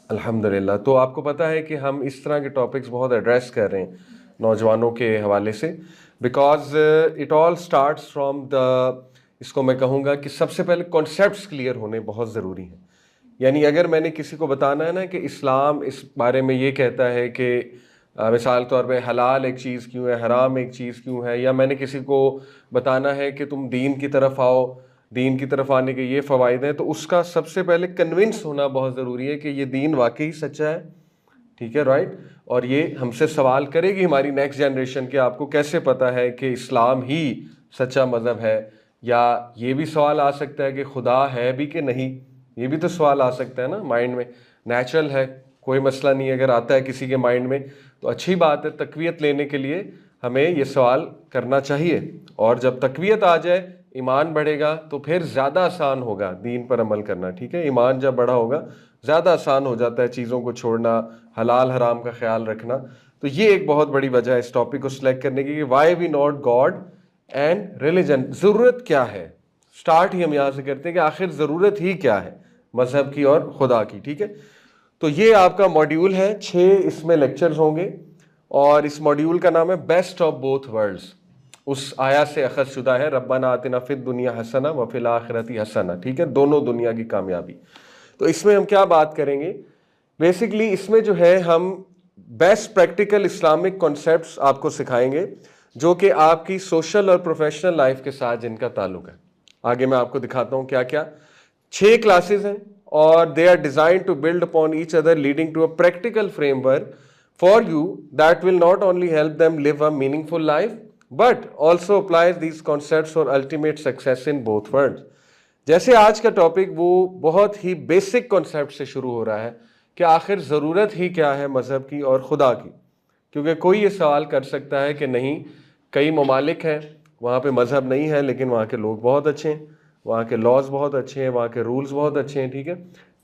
अल्हम्दुलिल्लाह। तो आपको पता है कि हम इस तरह के टॉपिक्स बहुत एड्रेस कर रहे हैं नौजवानों के हवाले से, because it all starts from the, इसको मैं कहूँगा कि सबसे पहले कॉन्सेप्ट्स क्लियर होने बहुत ज़रूरी हैं। यानी अगर मैंने किसी को बताना है ना कि इस्लाम इस बारे में ये कहता है कि मिसाल तौर पे हलाल एक चीज़ क्यों है, हराम एक चीज़ क्यों है, या मैंने किसी को बताना है कि तुम दीन की तरफ आओ, दीन की तरफ आने के ये फ़वाइद हैं, तो उसका सबसे पहले कन्विंस होना बहुत ज़रूरी है कि ये दीन वाकई सच्चा है। ठीक है, राइट। और ये हमसे सवाल करेगी हमारी नेक्स्ट जनरेशन कि आपको कैसे पता है कि इस्लाम ही सच्चा मज़हब है, या ये भी सवाल आ सकता है कि खुदा है भी कि नहीं, ये भी तो सवाल आ सकता है ना माइंड में। नेचुरल है, कोई मसला नहीं, अगर आता है किसी के माइंड में तो अच्छी बात है। तकवीत लेने के लिए हमें ये सवाल करना चाहिए, और जब तकवीत आ जाए, ईमान बढ़ेगा, तो फिर ज़्यादा आसान होगा दीन पर अमल करना। ठीक है, ईमान जब बड़ा होगा ज़्यादा आसान हो जाता है चीज़ों को छोड़ना, हलाल हराम का ख्याल रखना। तो ये एक बहुत बड़ी वजह है इस टॉपिक को सिलेक्ट करने की, why we not God and religion. ज़रूरत क्या है, स्टार्ट ही हम यहाँ से करते हैं कि आखिर ज़रूरत ही क्या है मज़हब की और खुदा की। ठीक है, तो ये आपका मॉड्यूल है, 6 इसमें लेक्चर्स होंगे, और इस मॉड्यूल का नाम है बेस्ट ऑफ बोथ वर्ल्ड्स। उस आया से अखज़ शुदा है, रब्बना आतिना फिद दुनिया हसना व फिल आखिरती हसना। ठीक है, दोनों दुनिया की कामयाबी। तो इसमें हम क्या बात करेंगे, बेसिकली इसमें जो है हम बेस्ट प्रैक्टिकल इस्लामिक कॉन्सेप्ट्स आपको सिखाएंगे, जो कि आपकी सोशल और प्रोफेशनल लाइफ के साथ जिनका ताल्लुक है। आगे मैं आपको दिखाता हूँ क्या क्या। 6 क्लासेस हैं, और they are design to build upon each other, leading to a practical framework for you that will not only help them live a meaningful life but also applies these concepts for ultimate success in both world. जैसे आज का topic वो बहुत ही basic concept से शुरू हो रहा है कि आखिर ज़रूरत ही क्या है मज़हब की और खुदा की। क्योंकि कोई ये सवाल कर सकता है कि नहीं, कई ममालिक हैं वहाँ पे मज़हब नहीं है, लेकिन वहाँ के लोग बहुत अच्छे हैं, वहाँ के लॉज बहुत अच्छे हैं, वहाँ के रूल्स बहुत अच्छे हैं। ठीक है,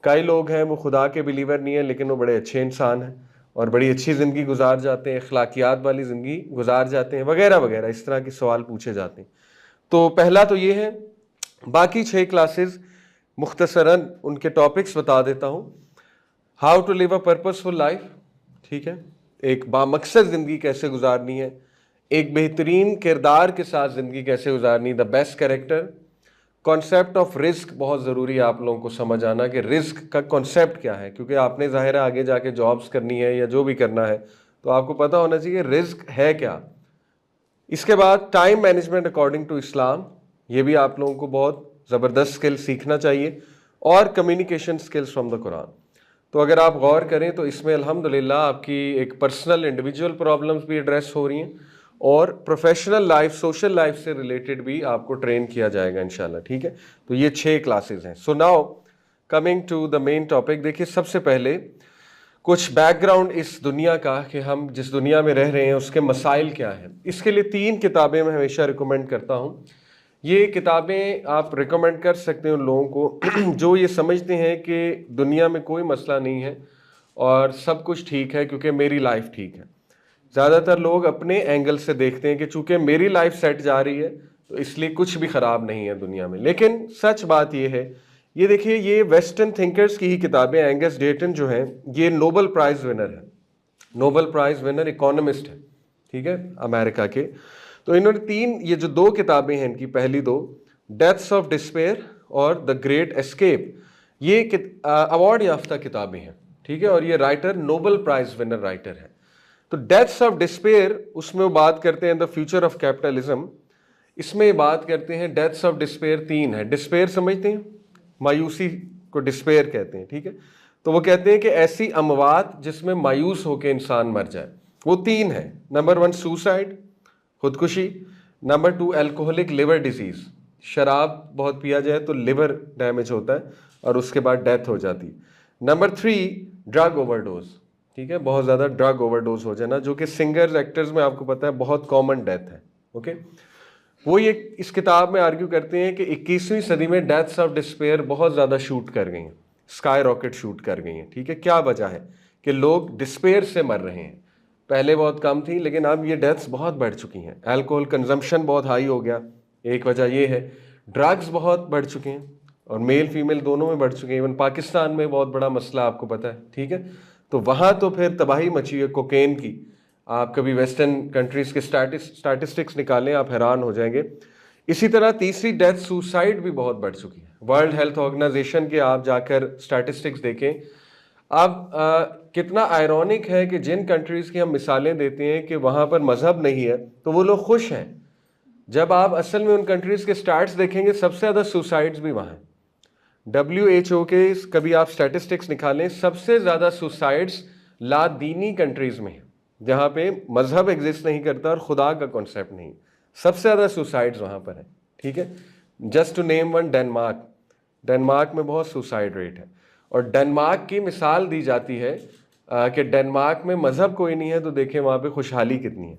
कई लोग हैं वो खुदा के बिलीवर नहीं है, लेकिन वो बड़े अच्छे इंसान हैं और बड़ी अच्छी ज़िंदगी गुजार जाते हैं, अखलाकियात वाली ज़िंदगी गुजार जाते हैं, वगैरह वगैरह, इस तरह के सवाल पूछे जाते हैं। तो पहला तो ये है। बाकी 6 क्लासेस मुख्तसरन उनके टॉपिक्स बता देता हूँ। How to live a purposeful life, ठीक है, एक बामकसद ज़िंदगी कैसे गुजारनी है, एक बेहतरीन किरदार के साथ ज़िंदगी कैसे गुजारनी, the best character. Concept of risk बहुत ज़रूरी है आप लोगों को समझ आना कि रिस्क का कॉन्सेप्ट क्या है, क्योंकि आपने ज़ाहिर है आगे जाके जॉब्स करनी है या जो भी करना है, तो आपको पता होना चाहिए रिस्क है क्या। इसके बाद time management according to Islam, ये भी आप लोगों को बहुत ज़बरदस्त स्किल सीखना चाहिए, और communication skills from the Quran. तो अगर आप गौर करें तो इसमें अल्हम्दुलिल्लाह आपकी एक पर्सनल इंडिविजुअल प्रॉब्लम्स भी एड्रेस हो रही हैं, और प्रोफेशनल लाइफ, सोशल लाइफ से रिलेटेड भी आपको ट्रेन किया जाएगा इंशाल्लाह। ठीक है, तो ये 6 क्लासेस हैं। So now coming to the main topic. देखिए, सबसे पहले कुछ बैकग्राउंड इस दुनिया का कि हम जिस दुनिया में रह रहे हैं उसके मसाइल क्या हैं। इसके लिए 3 किताबें मैं हमेशा रिकमेंड करता हूँ। ये किताबें आप रिकमेंड कर सकते हैं उन लोगों को जो ये समझते हैं कि दुनिया में कोई मसला नहीं है और सब कुछ ठीक है क्योंकि मेरी लाइफ ठीक है। ज़्यादातर लोग अपने एंगल से देखते हैं कि चूंकि मेरी लाइफ सेट जा रही है तो इसलिए कुछ भी ख़राब नहीं है दुनिया में। लेकिन सच बात ये है, ये देखिए, ये वेस्टर्न थिंकर्स की ही किताबें। एंगस डेटन जो है ये नोबेल प्राइज़ विनर है, नोबेल प्राइज़ विनर इकोनॉमिस्ट है, ठीक है, अमेरिका के। तो इन्होंने 3, ये जो 2 किताबें हैं इनकी, पहली 2 डेथ्स ऑफ डिस्पेयर और द ग्रेट एस्केप, ये अवार्ड याफ्ता किताबें हैं। ठीक है, और ये writer Nobel prize winner writer है। तो डेथ्स ऑफ डिस्पेयर, उसमें वो बात करते हैं द फ्यूचर ऑफ कैपिटलिज्म। इसमें बात करते हैं डेथ्स ऑफ डिस्पेयर 3 है। डिस्पेयर समझते हैं, मायूसी को डिस्पेयर कहते हैं। ठीक है, तो वो कहते हैं कि ऐसी अमवात जिसमें मायूस होकर इंसान मर जाए, वो 3 है। नंबर 1 सुसाइड, खुदकुशी। नंबर 2 अल्कोहलिक लिवर डिजीज, शराब बहुत पिया जाए तो लिवर डैमेज होता है और उसके बाद डेथ हो जाती है। नंबर 3 ड्रग ओवरडोज, ठीक है, बहुत ज़्यादा ड्रग ओवरडोज हो जाना, जो कि सिंगर्स एक्टर्स में आपको पता है बहुत कॉमन डेथ है। ओके, वो ये इस किताब में आर्ग्यू करते हैं कि 21वीं सदी में डेथ्स ऑफ डिस्पेयर बहुत ज़्यादा शूट कर गई हैं, स्काई रॉकेट शूट कर गई हैं। ठीक है, क्या वजह है कि लोग डिस्पेयर से मर रहे हैं। पहले बहुत कम थी लेकिन अब ये डेथ्स बहुत बढ़ चुकी हैं। अल्कोहल कंजम्पशन बहुत हाई हो गया, एक वजह ये है। ड्रग्स बहुत बढ़ चुके हैं, और मेल फीमेल दोनों में बढ़ चुके हैं। इवन पाकिस्तान में बहुत बड़ा मसला आपको पता है, ठीक है। तो वहाँ तो फिर तबाही मची है कोकेन की। आप कभी वेस्टर्न कंट्रीज के स्टैटिस्टिक्स निकालें, आप हैरान हो जाएंगे। इसी तरह तीसरी डेथ सुसाइड भी बहुत बढ़ चुकी है। वर्ल्ड हेल्थ ऑर्गेनाइजेशन के आप जाकर स्टैटिस्टिक्स देखें। अब कितना आयरॉनिक है कि जिन कंट्रीज की हम मिसालें देते हैं कि वहाँ पर मजहब नहीं है तो वो लोग खुश हैं, जब आप असल में उन कंट्रीज के स्टैट्स देखेंगे सबसे ज़्यादा सुसाइड्स भी वहाँ हैं। WHO के कभी आप स्टैटिस्टिक्स निकालें, सबसे ज़्यादा सुसाइड्स लादीनी कंट्रीज में, जहाँ पे मजहब एग्जिस्ट नहीं करता और खुदा का कॉन्सेप्ट नहीं, सबसे ज़्यादा सुसाइड्स वहाँ पर है, ठीक है। Just to name one, Denmark. Denmark में बहुत सुसाइड रेट है। और डेनमार्क की मिसाल दी जाती है कि डेनमार्क में मजहब कोई नहीं है तो देखें वहाँ पे खुशहाली कितनी है।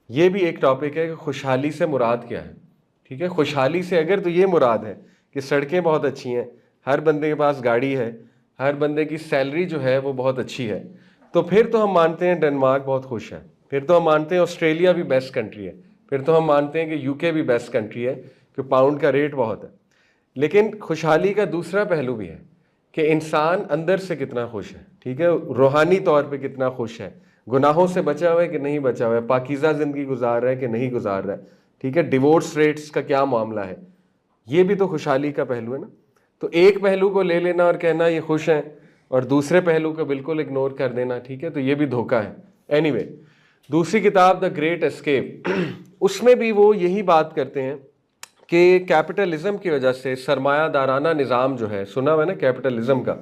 ये भी एक टॉपिक है कि खुशहाली से मुराद क्या है, ठीक है। खुशहाली से अगर तो ये मुराद है कि सड़कें बहुत अच्छी हैं, हर बंदे के पास गाड़ी है, हर बंदे की सैलरी जो है वो बहुत अच्छी है, तो फिर तो हम मानते हैं डेनमार्क बहुत खुश है। फिर तो हम मानते हैं ऑस्ट्रेलिया भी बेस्ट कंट्री है। फिर तो हम मानते हैं कि UK भी बेस्ट कंट्री है कि पाउंड का रेट बहुत है। लेकिन खुशहाली का दूसरा पहलू भी है कि इंसान अंदर से कितना खुश है, ठीक है, रूहानी तौर पे कितना खुश है, गुनाहों से बचा हुआ है कि नहीं बचा हुआ है, पाकीज़ा ज़िंदगी गुजार रहा है कि नहीं गुजार रहा है, ठीक है, डिवोर्स रेट्स का क्या मामला है। ये भी तो खुशहाली का पहलू है ना। तो एक पहलू को ले लेना और कहना ये खुश हैं और दूसरे पहलू को बिल्कुल इग्नोर कर देना, ठीक है, तो ये भी धोखा है। एनीवे, दूसरी किताब द ग्रेट एस्केप, उसमें भी वो यही बात करते हैं कि कैपिटलिज्म की वजह से, सरमायादाराना निज़ाम जो है, सुना हुआ है ना कैपिटलिज्म का,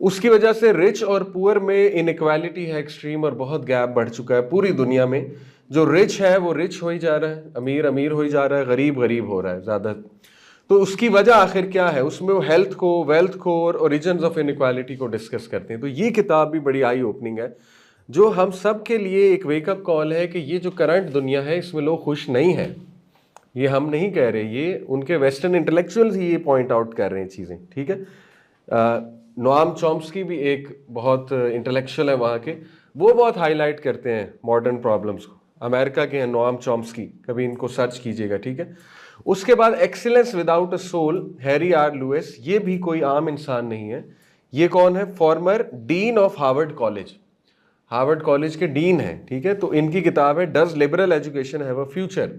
उसकी वजह से रिच और पुअर में इनइक्वालिटी है एक्सट्रीम, और बहुत गैप बढ़ चुका है पूरी दुनिया में। जो रिच है वो रिच हो ही जा रहा है, अमीर अमीर हो ही जा रहा है, गरीब गरीब हो रहा है ज़्यादा। तो उसकी वजह आखिर क्या है, उसमें वो हेल्थ को, वेल्थ को और ओरिजिन्स ऑफ इनइक्वालिटी को डिस्कस करते हैं। तो ये किताब भी बड़ी आई ओपनिंग है, जो हम सब के लिए एक वेकअप कॉल है कि ये जो करंट दुनिया है इसमें लोग खुश नहीं है। ये हम नहीं कह रहे, ये उनके वेस्टर्न इंटेलेक्चुअल्स ही ये पॉइंट आउट कर रहे हैं चीज़ें, ठीक है। नोआम चॉम्स्की भी एक बहुत इंटेलेक्चुअल है वहाँ के, वो बहुत हाईलाइट करते हैं मॉडर्न प्रॉब्लम्स को। अमेरिका के हैं नोआम चॉम्स्की, कभी इनको सर्च कीजिएगा, ठीक है। उसके बाद excellence without a soul, Harry R Lewis, ये भी कोई आम इंसान नहीं है। ये कौन है? Former dean of Harvard college, Harvard college के डीन है, ठीक है। तो इनकी किताब है does liberal education have a future.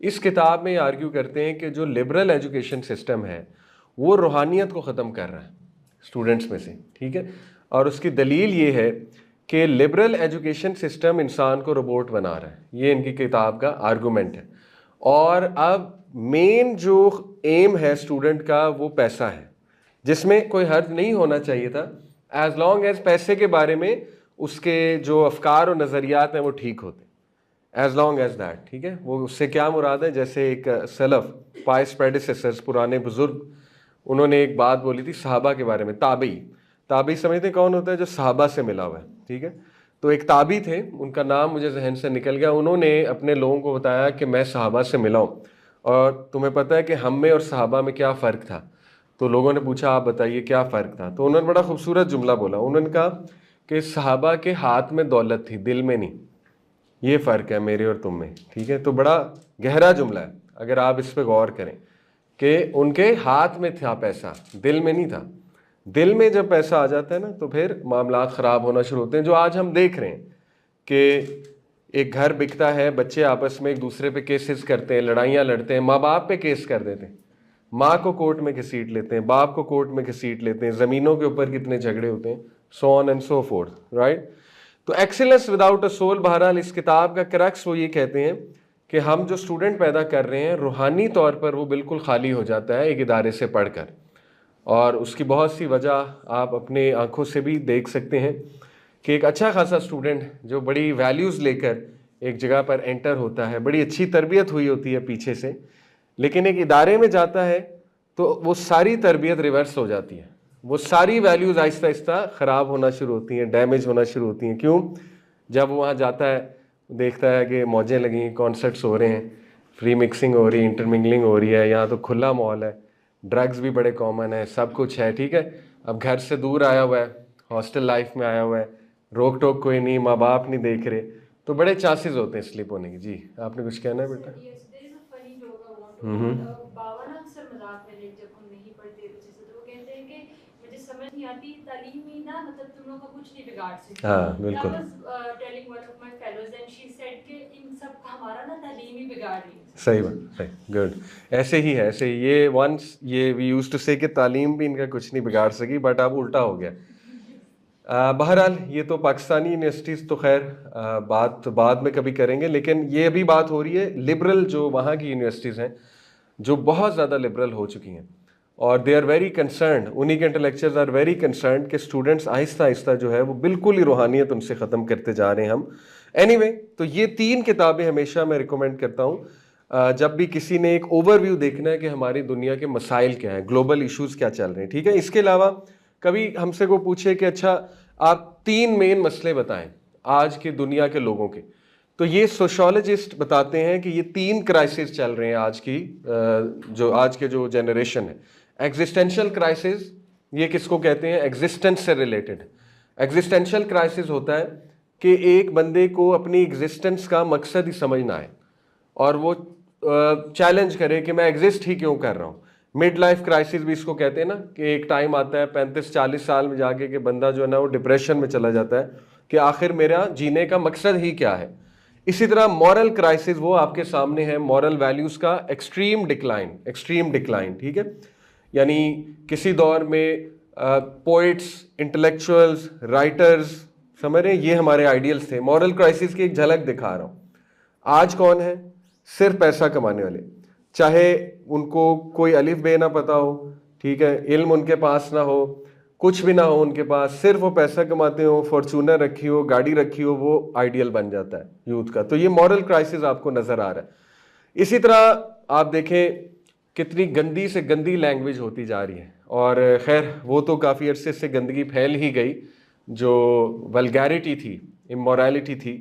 इस किताब में ये आर्ग्यू करते हैं कि जो लिबरल एजुकेशन सिस्टम है वो रूहानियत को ख़त्म कर रहा है स्टूडेंट्स में से, ठीक है। और उसकी दलील ये है कि लिबरल एजुकेशन सिस्टम इंसान को रोबोट बना रहा है, ये इनकी किताब का आर्गूमेंट है। और अब मेन जो एम है स्टूडेंट का वो पैसा है, जिसमें कोई हर्ज नहीं होना चाहिए था, एज लॉन्ग एज पैसे के बारे में उसके जो अफकार और नज़रियात हैं वो ठीक होते, एज लॉन्ग एज दैट, ठीक है। वो उससे क्या मुराद है, जैसे एक सलफ, पाइस प्रेडिसेसर्स, पुराने बुजुर्ग, उन्होंने एक बात बोली थी सहाबा के बारे में। ताबी, ताबी समझते कौन होता है? जो सहाबा से मिला हुआ है, ठीक है। तो एक ताबी थे, उनका नाम मुझे जहन से निकल गया, उन्होंने अपने लोगों को बताया कि मैं सहाबा से मिला हूँ और तुम्हें पता है कि हम में और सहाबा में क्या फ़र्क था। तो लोगों ने पूछा आप बताइए क्या फ़र्क था। तो उन्होंने बड़ा खूबसूरत जुमला बोला, उन्होंने कहा कि सहाबा के हाथ में दौलत थी, दिल में नहीं। ये फ़र्क है मेरे और तुम में, ठीक है। तो बड़ा गहरा जुमला है, अगर आप इस पर गौर करें कि उनके हाथ में था पैसा, दिल में नहीं था। दिल में जब पैसा आ जाता है ना तो फिर मामलात ख़राब होना शुरू होते हैं, जो आज हम देख रहे हैं कि एक घर बिकता है, बच्चे आपस में एक दूसरे पे केसेस करते हैं, लड़ाइयाँ लड़ते हैं, माँ बाप पे केस कर देते हैं, माँ को कोर्ट में घसीट लेते हैं, बाप को कोर्ट में घसीट लेते हैं, ज़मीनों के ऊपर कितने झगड़े होते हैं, so on and so fourth, right. तो एक्सीलेंस विदाउट अ सोल, बहरहाल इस किताब का क्रक्स वो ये कहते हैं कि हम जो स्टूडेंट पैदा कर रहे हैं रूहानी तौर पर वो बिल्कुल खाली हो जाता है एक इदारे से पढ़कर। और उसकी बहुत सी वजह आप अपने आंखों से भी देख सकते हैं कि एक अच्छा खासा स्टूडेंट जो बड़ी वैल्यूज़ लेकर एक जगह पर एंटर होता है, बड़ी अच्छी तरबियत हुई होती है पीछे से, लेकिन एक इदारे में जाता है तो वो सारी तरबियत रिवर्स हो जाती है, वो सारी वैल्यूज़ आहिस्ता आहिस्ता ख़राब होना शुरू होती हैं, डैमेज होना शुरू होती हैं। क्यों? जब वो वहाँ जाता है, देखता है कि मौजें लगी, कॉन्सर्ट्स हो रहे हैं, फ्री मिक्सिंग हो रही है, इंटरमिंगलिंग हो रही है, यहाँ तो खुला मॉल है, ड्रग्स भी बड़े कॉमन है, सब कुछ है, ठीक है। अब घर से दूर आया हुआ है, हॉस्टल लाइफ में आया हुआ है, रोक टोक कोई नहीं, माँ बाप नहीं देख रहे, तो बड़े चांसेस होते हैं स्लिप होने की। जी आपने कुछ कहना है बेटा? Yes, there is a funny joke I want to tell. बाबा ना अक्सर मजाक में, लाइक जब हम नहीं पढ़ते थे नहीं आती, तालीम ही ना मतलब तुम लोगों का कुछ नहीं बिगाड़ सकती। हाँ बिल्कुल। I was telling one of my fellows and she said कि इन सब का हमारा ना तालीम ही बिगाड़ रही है। सही बात, सही, गुड। ऐसे ही है, ऐसे ही ये वंस ये वी यूज्ड टू से कि तालीम भी इनका कुछ नहीं बिगाड़ सकी, बट अब उल्टा हो गया। बहरहाल ये तो पाकिस्तानी यूनिवर्सिटीज़ तो खैर बात बाद में कभी करेंगे, लेकिन ये अभी बात हो रही है लिबरल जो वहाँ की यूनिवर्सिटीज़ हैं जो बहुत ज़्यादा लिबरल हो चुकी हैं, और दे आर वेरी कंसर्न्ड, उन्हीं के इंटेलेक्चुअल्स आर वेरी कंसर्न्ड कि स्टूडेंट्स आहिस्ता आहिस्ता जो है वो बिल्कुल ही रूहानियत उनसे ख़त्म करते जा रहे हैं हम। एनीवे तो ये 3 किताबें हमेशा मैं रिकमेंड करता हूँ जब भी किसी ने एक ओवरव्यू देखना है कि हमारी दुनिया के मसाइल क्या हैं, ग्लोबल इश्यूज़ क्या चल रहे हैं, ठीक है। इसके अलावा कभी हमसे को पूछे कि अच्छा आप 3 मेन मसले बताएं आज की दुनिया के लोगों के, तो ये सोशोलॉजिस्ट बताते हैं कि ये 3 क्राइसिस चल रहे हैं आज की आज के जो जनरेशन है। एग्जिस्टेंशियल क्राइसिस, ये किसको कहते हैं, एग्जिस्टेंस से रिलेटेड। एग्जिस्टेंशियल क्राइसिस होता है कि एक बंदे को अपनी एग्जिस्टेंस का मकसद ही समझ ना आए और वो चैलेंज करे कि मैं एग्जिस्ट ही क्यों कर रहा हूँ। मिड लाइफ क्राइसिस भी इसको कहते हैं ना, कि एक टाइम आता है 35-40 साल में जाके कि बंदा जो है ना वो डिप्रेशन में चला जाता है कि आखिर मेरा जीने का मकसद ही क्या है। इसी तरह मॉरल क्राइसिस वो आपके सामने है, मॉरल वैल्यूज़ का एक्सट्रीम डिक्लाइन, ठीक है। यानी किसी दौर में पोइट्स, इंटेलेक्चुअल्स, राइटर्स, समझ रहे हैं, ये हमारे आइडियल्स थे। मॉरल क्राइसिस की एक झलक दिखा रहा हूँ। आज कौन है, सिर्फ पैसा कमाने वाले, चाहे उनको कोई अलिफ बे ना पता हो, ठीक है, इल्म उनके पास ना हो, कुछ भी ना हो उनके पास, सिर्फ वो पैसा कमाते हो, फॉर्चूनर रखी हो, गाड़ी रखी हो, वो आइडियल बन जाता है यूथ का। तो ये मॉरल क्राइसिस आपको नजर आ रहा है। इसी तरह आप देखें कितनी गंदी से गंदी लैंग्वेज होती जा रही है, और खैर वो तो काफ़ी अरसे से गंदगी फैल ही गई, जो वल्गैरिटी थी, इमोरलिटी थी,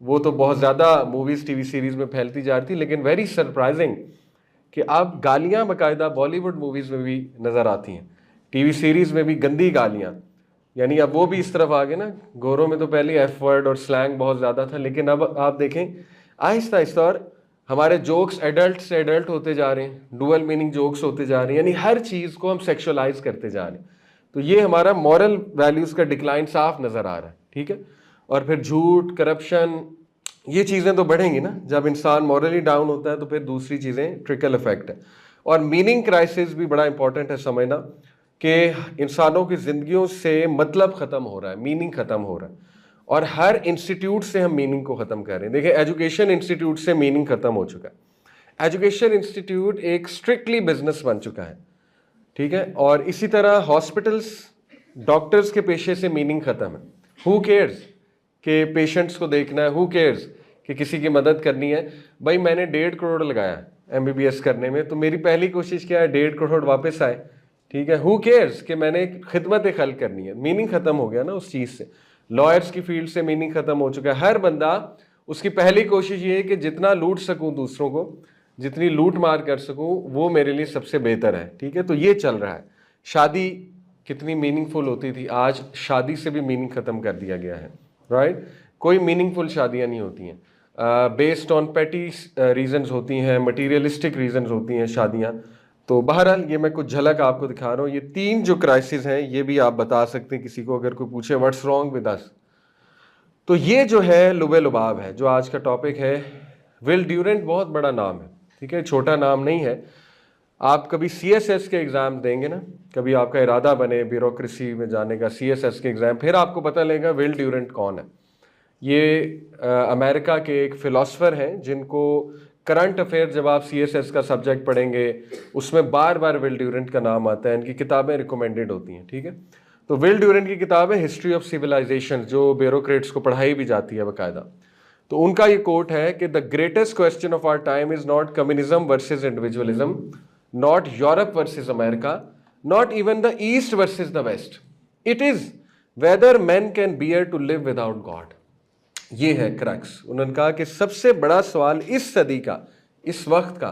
वो तो बहुत ज़्यादा मूवीज़ टीवी सीरीज़ में फैलती जा रही थी। लेकिन वेरी सरप्राइजिंग कि अब गालियाँ बाकायदा बॉलीवुड मूवीज़ में भी नज़र आती हैं, टीवी सीरीज़ में भी गंदी गालियाँ। यानी अब वो भी इस तरफ आ गए ना, गोरों में तो पहले एफ वर्ड और स्लैंग बहुत ज़्यादा था, लेकिन अब आप देखें आहिस्ता आहिस्ता और हमारे जोक्स एडल्ट से एडल्ट होते जा रहे हैं, डुअल मीनिंग जोक्स होते जा रहे हैं, यानी हर चीज़ को हम सेक्सुअलाइज करते जा रहे हैं। तो ये हमारा मॉरल वैल्यूज़ का डिक्लाइन साफ नज़र आ रहा है, ठीक है। और फिर झूठ, करप्शन, ये चीज़ें तो बढ़ेंगी ना, जब इंसान मॉरली डाउन होता है तो फिर दूसरी चीज़ें ट्रिकल इफेक्ट है। और मीनिंग क्राइसिस भी बड़ा इंपॉर्टेंट है समझना कि इंसानों की ज़िंदगियों से मतलब ख़त्म हो रहा है, मीनिंग ख़त्म हो रहा है, और हर इंस्टीट्यूट से हम मीनिंग को ख़त्म कर रहे हैं। देखिए एजुकेशन इंस्टीट्यूट से मीनिंग ख़त्म हो चुका है, एजुकेशन इंस्टीट्यूट एक स्ट्रिक्टली बिजनेस बन चुका है, ठीक है। और इसी तरह हॉस्पिटल्स, डॉक्टर्स के पेशे से मीनिंग ख़त्म है। हु केयर्स कि पेशेंट्स को देखना है, हु केयर्स कि किसी की मदद करनी है। भाई मैंने 1.5 करोड़ लगाया MBBS करने में, तो मेरी पहली कोशिश क्या है, 1.5 करोड़ वापस आए, ठीक है। हु केयर्स कि मैंने खिदमत खल्क करनी है, मीनिंग ख़त्म हो गया ना उस चीज़ से। लॉयर्स की फील्ड से मीनिंग ख़त्म हो चुका है। हर बंदा उसकी पहली कोशिश ये है कि जितना लूट सकूँ दूसरों को, जितनी लूट मार कर सकूँ वो मेरे लिए सबसे बेहतर है, ठीक है। तो ये चल रहा है। शादी कितनी मीनिंगफुल होती थी, आज शादी से भी मीनिंग ख़त्म कर दिया गया है, राइट। कोई मीनिंगफुल शादियाँ नहीं होती हैं, बेस्ड ऑन पेटी रीजंस होती हैं, मटीरियलिस्टिक रीजंस होती हैं शादियाँ। तो बहरहाल ये मैं कुछ झलक आपको दिखा रहा हूँ। ये 3 जो क्राइसिस हैं ये भी आप बता सकते हैं किसी को, अगर कोई पूछे व्हाट्स रॉन्ग विद अस। तो ये जो है लुबे लुबाब है, जो आज का टॉपिक है। विल ड्यूरेंट बहुत बड़ा नाम है, ठीक है, छोटा नाम नहीं है। आप कभी CSS के एग्ज़ाम देंगे ना, कभी आपका इरादा बने ब्यूरोक्रेसी में जाने का, CSS के एग्ज़ाम, फिर आपको पता लगेगा विल ड्यूरेंट कौन है। ये अमेरिका के एक फ़िलासफ़र हैं जिनको करंट अफेयर, जब आप CSS का सब्जेक्ट पढ़ेंगे उसमें बार बार विल ड्यूरेंट का नाम आता है, इनकी किताबें रिकमेंडेड होती हैं, ठीक है। तो विल ड्यूरेंट की किताब है हिस्ट्री ऑफ सिविलाइजेशन, जो ब्यूरोक्रेट्स को पढ़ाई भी जाती है बाकायदा। तो उनका ये कोट है कि the greatest question of our time is not communism versus individualism, not Europe versus America, not even the East versus the West, it is whether man can bear to live without God. ये है crux. उन्होंने कहा कि सबसे बड़ा सवाल इस सदी का, इस वक्त का,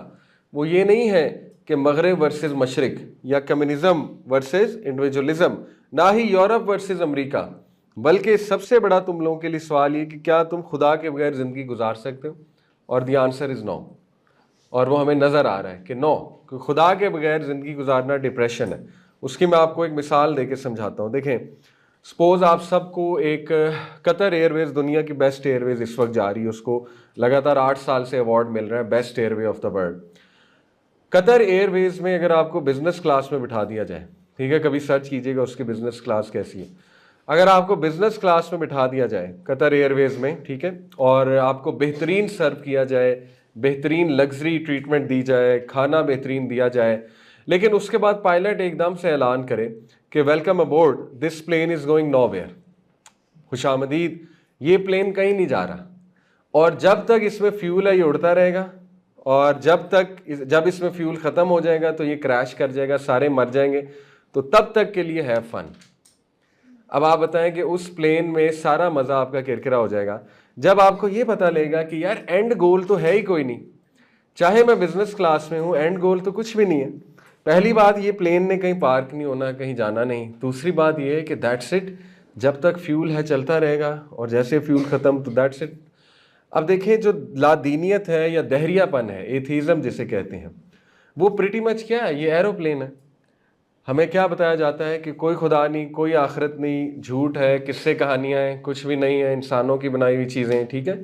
वो ये नहीं है कि मगरब वर्सेस मशरिक या कम्युनिज्म वर्सेस इंडिविजुअलिज्म, ना ही यूरोप वर्सेस अमेरिका, बल्कि सबसे बड़ा तुम लोगों के लिए सवाल ये कि क्या तुम खुदा के बगैर ज़िंदगी गुजार सकते हो। और द आंसर इज़ नो। और वो हमें नज़र आ रहा है कि नो, खुदा के बगैर ज़िंदगी गुजारना डिप्रेशन है। उसकी मैं आपको एक मिसाल देके समझाता हूँ। देखें, सपोज आप सबको एक कतर एयरवेज, दुनिया की बेस्ट एयरवेज इस वक्त जा रही है, उसको लगातार 8 साल से अवार्ड मिल रहा है best airway of the world. Qatar Airways में अगर आपको बिजनेस क्लास में बिठा दिया जाए, ठीक है, कभी सर्च कीजिएगा उसकी बिजनेस क्लास कैसी है। अगर आपको बिजनेस क्लास में बिठा दिया जाए कतर एयरवेज में, ठीक है, और आपको बेहतरीन सर्व किया जाए, बेहतरीन लग्जरी ट्रीटमेंट दी जाए, खाना बेहतरीन दिया जाए, लेकिन उसके बाद पायलट एकदम से ऐलान करे कि welcome aboard, this plane is going nowhere, खुशामदीद, ये प्लेन कहीं नहीं जा रहा, और जब तक इसमें फ्यूल है ये उड़ता रहेगा, और जब इसमें फ्यूल ख़त्म हो जाएगा तो ये क्रैश कर जाएगा, सारे मर जाएंगे, तो तब तक के लिए है फन। अब आप बताएं कि उस प्लेन में सारा मज़ा आपका किरकिरा हो जाएगा जब आपको ये पता लगेगा कि यार एंड गोल तो है ही कोई नहीं, चाहे मैं बिजनेस क्लास में हूँ, एंड गोल तो कुछ भी नहीं है। पहली बात, ये प्लेन ने कहीं पार्क नहीं होना, कहीं जाना नहीं। दूसरी बात ये है कि दैट्स इट, जब तक फ्यूल है चलता रहेगा, और जैसे फ्यूल ख़त्म तो दैट्स इट। अब देखें, जो लादीनियत है या दहरियापन है, एथीज़म जिसे कहते हैं, वो प्रिटी मच क्या है, ये एरोप्लेन है। हमें क्या बताया जाता है कि कोई खुदा नहीं, कोई आखिरत नहीं, झूठ है, किस्से कहानियाँ हैं, कुछ भी नहीं है, इंसानों की बनाई हुई चीज़ें, ठीक है।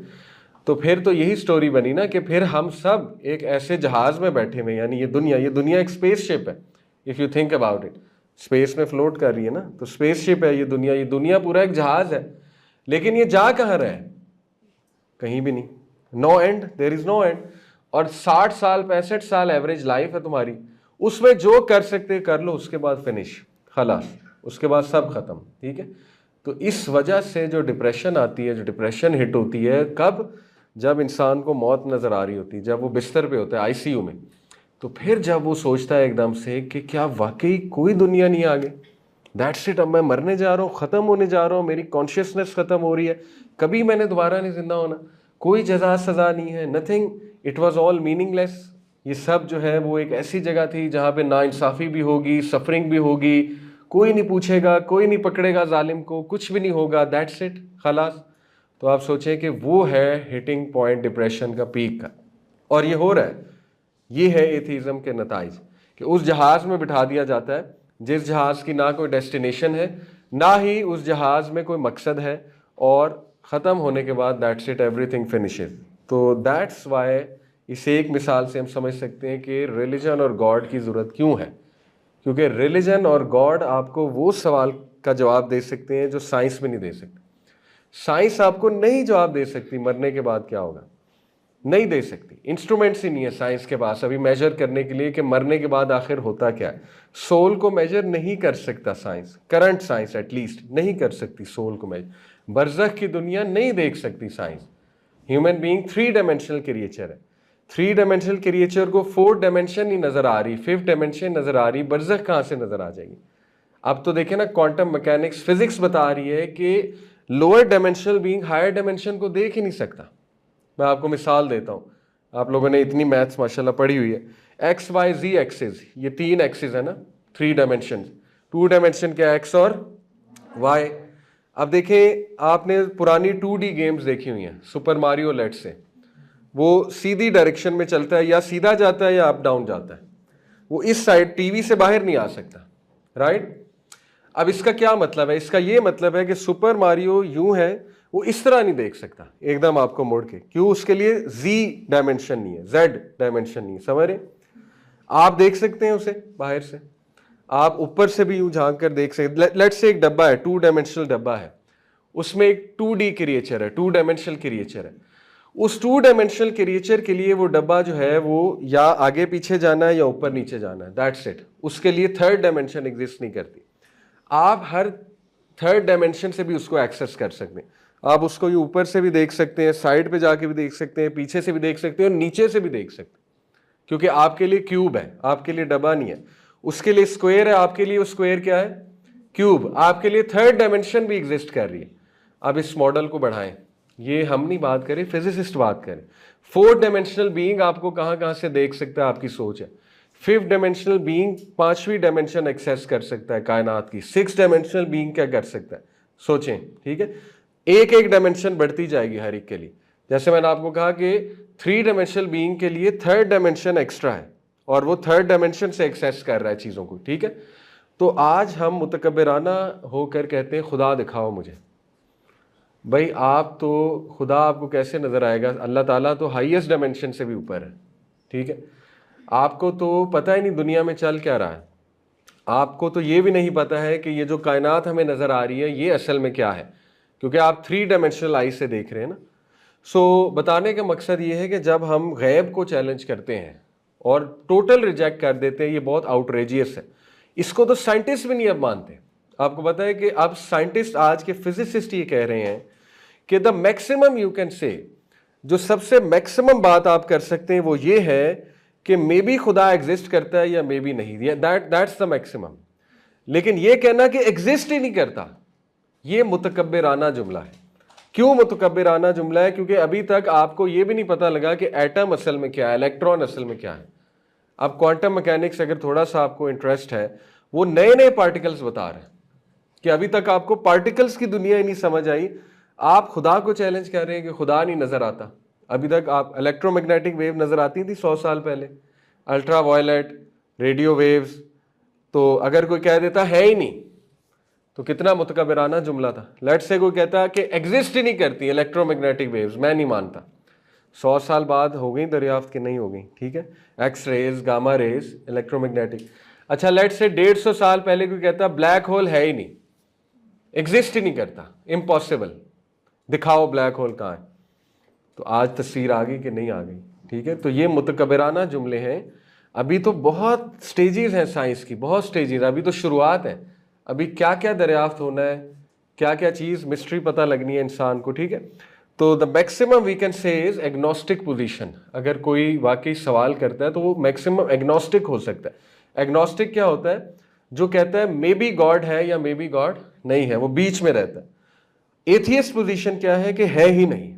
तो फिर तो यही स्टोरी बनी ना कि फिर हम सब एक ऐसे जहाज़ में बैठे हुए, यानी ये दुनिया एक स्पेसशिप है। If you think about it, space में फ्लोट कर रही है ना, तो स्पेसशिप है ये दुनिया पूरा एक जहाज़ है। लेकिन ये जा कहाँ रहा है? कहीं भी नहीं। No end, there is no end. और 60 साल 65 साल एवरेज लाइफ है तुम्हारी, उसमें जो कर सकते कर लो, उसके बाद फिनिश, खलास, उसके बाद सब खत्म, ठीक है। तो इस वजह से जो डिप्रेशन आती है, जो डिप्रेशन हिट होती है, कब? जब इंसान को मौत नज़र आ रही होती है, जब वो बिस्तर पे होता है आईसीयू में, तो फिर जब वो सोचता है एकदम से कि क्या वाकई कोई दुनिया नहीं आगे, दैट्स इट, अब मैं मरने जा रहा हूँ, ख़त्म होने जा रहा हूँ, मेरी कॉन्शियसनेस ख़त्म हो रही है, कभी मैंने दोबारा नहीं जिंदा होना, कोई जजा सज़ा नहीं है, nothing, it was all meaningless. ये सब जो है वो एक ऐसी जगह थी जहाँ पे नाइंसाफ़ी भी होगी, सफरिंग भी होगी, कोई नहीं पूछेगा, कोई नहीं पकड़ेगा जालिम को, कुछ भी नहीं होगा, दैट्स इट, खलास। तो आप सोचें कि वो है हिटिंग पॉइंट डिप्रेशन का, पीक का, और ये हो रहा है। ये है एथीज़म के नताइज कि उस जहाज़ में बिठा दिया जाता है जिस जहाज़ की ना कोई डेस्टिनेशन है, ना ही उस जहाज़ में कोई मकसद है, और ख़त्म होने के बाद दैट्स इट, एवरीथिंग फिनिशेस। तो दैट्स वाई इस एक मिसाल से हम समझ सकते हैं कि रिलीजन और गॉड की ज़रूरत क्यों है। क्योंकि रिलीजन और गॉड आपको वो सवाल का जवाब दे सकते हैं जो साइंस में नहीं दे सकते। साइंस आपको नहीं जवाब दे सकती मरने के बाद क्या होगा, नहीं दे सकती। इंस्ट्रूमेंट्स ही नहीं है साइंस के पास अभी मेजर करने के लिए कि मरने के बाद आखिर होता क्या है। सोल को मेजर नहीं कर सकता साइंस, करंट साइंस एटलीस्ट नहीं कर सकती सोल को मेजर। बरज़ख की दुनिया नहीं देख सकती science. Human being 3 dimensional creature है, 3 डायमेंशनल क्रिएचर को 4 डायमेंशन ही नज़र आ रही, 5th डायमेंशन नज़र आ रही, बरज़ख कहाँ से नज़र आ जाएगी? अब तो देखें ना, क्वांटम मैकेनिक्स, फिजिक्स बता रही है कि lower dimensional being higher dimension को देख ही नहीं सकता। मैं आपको मिसाल देता हूँ, आप लोगों ने इतनी मैथ्स माशाल्लाह पढ़ी हुई है, एक्स वाई जी एक्सिस, ये 3 एक्सिस है ना, 3 डायमेंशन, 2 डायमेंशन क्या, एक्स और वाई। अब देखें, आपने पुरानी 2D गेम्स देखी हुई हैं, सुपर मारियो लेट से, वो सीधी डायरेक्शन में चलता है, या सीधा जाता है या अप डाउन जाता है, वो इस साइड टीवी से बाहर नहीं आ सकता, राइट। अब इसका क्या मतलब है? इसका ये मतलब है कि सुपर मारियो यूं है, वो इस तरह नहीं देख सकता एकदम आपको मोड़ के, क्यों? उसके लिए जी डायमेंशन नहीं है, जेड डायमेंशन नहीं है, समझ रहे? आप देख सकते हैं उसे बाहर से, आप ऊपर से भी यूं झांक कर देख सकते। लेट्स से एक डब्बा है, 2 डायमेंशनल डब्बा है, उसमें एक 2D क्रिएचर है, 2 डायमेंशनल क्रिएचर है। उस 2 डायमेंशनल क्रिएचर के लिए वो डब्बा जो है वो या आगे पीछे जाना है या ऊपर नीचे जाना है, दैट्स इट। उसके लिए 3rd डायमेंशन एग्जिस्ट नहीं करती। आप हर 3rd डायमेंशन से भी उसको एक्सेस कर सकते हैं। आप उसको ये ऊपर से भी देख सकते हैं, साइड पे जाके भी देख सकते हैं, पीछे से भी देख सकते हैं और नीचे से भी देख सकते हैं, क्योंकि आपके लिए क्यूब है, आपके लिए डब्बा नहीं है। उसके लिए स्क्वायर है, आपके लिए वो स्क्वायर क्या है, क्यूब। आपके लिए 3rd डायमेंशन भी एग्जिस्ट कर रही है। अब इस मॉडल को बढ़ाएं, ये हम नहीं बात करें, फिजिसिस्ट बात करें। 4th डायमेंशनल बीइंग आपको कहां कहां से देख सकता है, आपकी सोच है। 5th डायमेंशनल बीइंग 5वीं डायमेंशन एक्सेस कर सकता है कायनात की। 6th डायमेंशनल बीइंग क्या कर सकता है, सोचें, ठीक है। एक एक डायमेंशन बढ़ती जाएगी हर एक के लिए। जैसे मैंने आपको कहा कि 3 डायमेंशनल बीइंग के लिए 3rd डायमेंशन एक्स्ट्रा है, और वो 3rd डायमेंशन से एक्सेस कर रहा है चीज़ों को, ठीक है। तो आज हम मुतकब्बिराना होकर कहते हैं खुदा दिखाओ मुझे। भाई आप तो, खुदा आपको कैसे नज़र आएगा? अल्लाह ताला तो हाईएस्ट डायमेंशन से भी ऊपर है, ठीक है। आपको तो पता ही नहीं दुनिया में चल क्या रहा है, आपको तो ये भी नहीं पता है कि ये जो कायनात हमें नज़र आ रही है ये असल में क्या है, क्योंकि आप 3 डायमेंशनल आई से देख रहे हैं ना। सो बताने का मकसद ये है कि जब हम गैब को चैलेंज करते हैं और टोटल रिजेक्ट कर देते हैं, ये बहुत आउटरेजियस है। इसको तो साइंटिस्ट भी नहीं अब मानते। आपको पता है कि अब साइंटिस्ट, आज के फिजिसिस्ट ये कह रहे हैं कि the maximum you can say, जो सबसे मैक्सिमम बात आप कर सकते हैं वो ये है कि मे बी खुदा एग्जिस्ट करता है या मे बी नहीं, दैट्स द मैक्सिमम। लेकिन ये कहना कि एग्जिस्ट ही नहीं करता, ये मुतकब्बिराना जुमला है। क्यों मुतकब्बिराना जुमला है? क्योंकि अभी तक आपको ये भी नहीं पता लगा कि एटम असल में क्या है, इलेक्ट्रॉन असल में क्या है। अब क्वांटम मैकेनिक्स अगर थोड़ा सा आपको इंटरेस्ट है, वो नए नए पार्टिकल्स बता रहे हैं कि अभी तक आपको पार्टिकल्स की दुनिया ही नहीं समझ आई। आप खुदा को चैलेंज कर रहे हैं कि खुदा नहीं नजर आता। अभी तक आप इलेक्ट्रोमैग्नेटिक वेव नजर आती थी 100 साल पहले, अल्ट्रा वायलेट, रेडियो वेव्स, तो अगर कोई कह देता है ही नहीं तो कितना मुतकब्बिराना जुमला था। लेट्स से कोई कहता कि एग्जिस्ट ही नहीं करती इलेक्ट्रोमैग्नेटिक वेव्स, मैं नहीं मानता। 100 साल बाद हो गई दरियाफ्त कि नहीं हो गई, ठीक है, X rays, gamma rays, electromagnetic. अच्छा लेट्स से 150 साल पहले कोई कहता ब्लैक होल है ही नहीं, एग्जिस्ट ही नहीं करता, इम्पॉसिबल, दिखाओ ब्लैक होल कहाँ है। तो आज तस्वीर आ गई कि नहीं आ गई, ठीक है। तो ये मुतकब्बिराना जुमले हैं। अभी तो बहुत स्टेजेस हैं साइंस की, बहुत स्टेजेस, अभी तो शुरुआत है। अभी क्या क्या दरियाफ्त होना है, क्या क्या चीज़ मिस्ट्री पता लगनी है इंसान को, ठीक है। तो the maximum we can say is agnostic position. अगर कोई वाकई सवाल करता है तो वो मैक्सिमम एग्नोस्टिक हो सकता है। एग्नोस्टिक क्या होता है? जो कहता है मे बी गॉड है या मे बी गॉड नहीं है, वो बीच में रहता है। एथियस्ट पोजीशन क्या है कि है ही नहीं।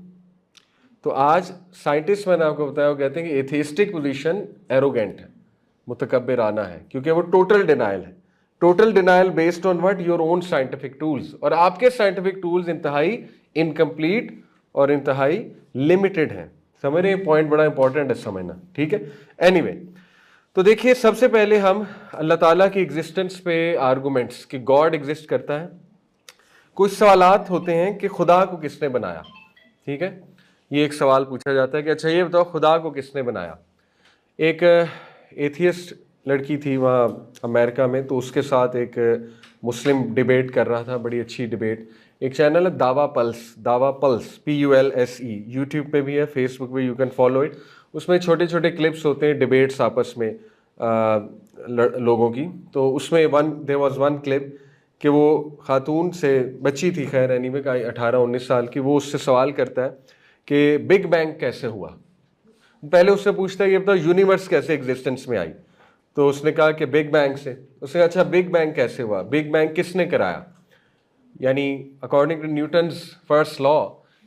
तो आज साइंटिस्ट, मैंने आपको बताया, वो कहते हैं कि एथियस्टिक पोजीशन एरोगेंट है, मुतकब्बिराना है, क्योंकि वो टोटल डिनायल है। Total denial based on what? Your own scientific tools. और आपके साइंटिफिक टूल्स इंतहाई इनकम्प्लीट और इंतहाई लिमिटेड हैं। समझ रहे हैं? पॉइंट बड़ा इंपॉर्टेंट है समझना, ठीक है। एनीवे, तो देखिए सबसे पहले हम अल्लाह ताला की एग्जिस्टेंस पे आर्गूमेंट्स कि गॉड एग्जिस्ट करता है। कुछ सवालात होते हैं कि खुदा को किसने बनाया, ठीक है। ये एक सवाल पूछा जाता है कि अच्छा ये बताओ खुदा को किसने बनाया। एक एथियस्ट लड़की थी वहाँ अमेरिका में, तो उसके साथ एक मुस्लिम डिबेट कर रहा था, बड़ी अच्छी डिबेट। एक चैनल है दावा पल्स PULSE, यूट्यूब पे भी है, फेसबुक पे, यू कैन फॉलो इट। उसमें छोटे छोटे क्लिप्स होते हैं डिबेट्स आपस में लोगों की। तो उसमें देयर वाज वन क्लिप कि वो खातून से, बच्ची थी खैर, एनीवे का 18-19 साल की, वो उससे सवाल करता है कि बिग बैंग कैसे हुआ। पहले उससे पूछता है ये बताओ यूनिवर्स कैसे एग्जिस्टेंस में आई। तो उसने कहा कि बिग बैंग से। उसने कहा अच्छा बिग बैंग कैसे हुआ, बिग बैंग किसने कराया? यानी according to Newton's first law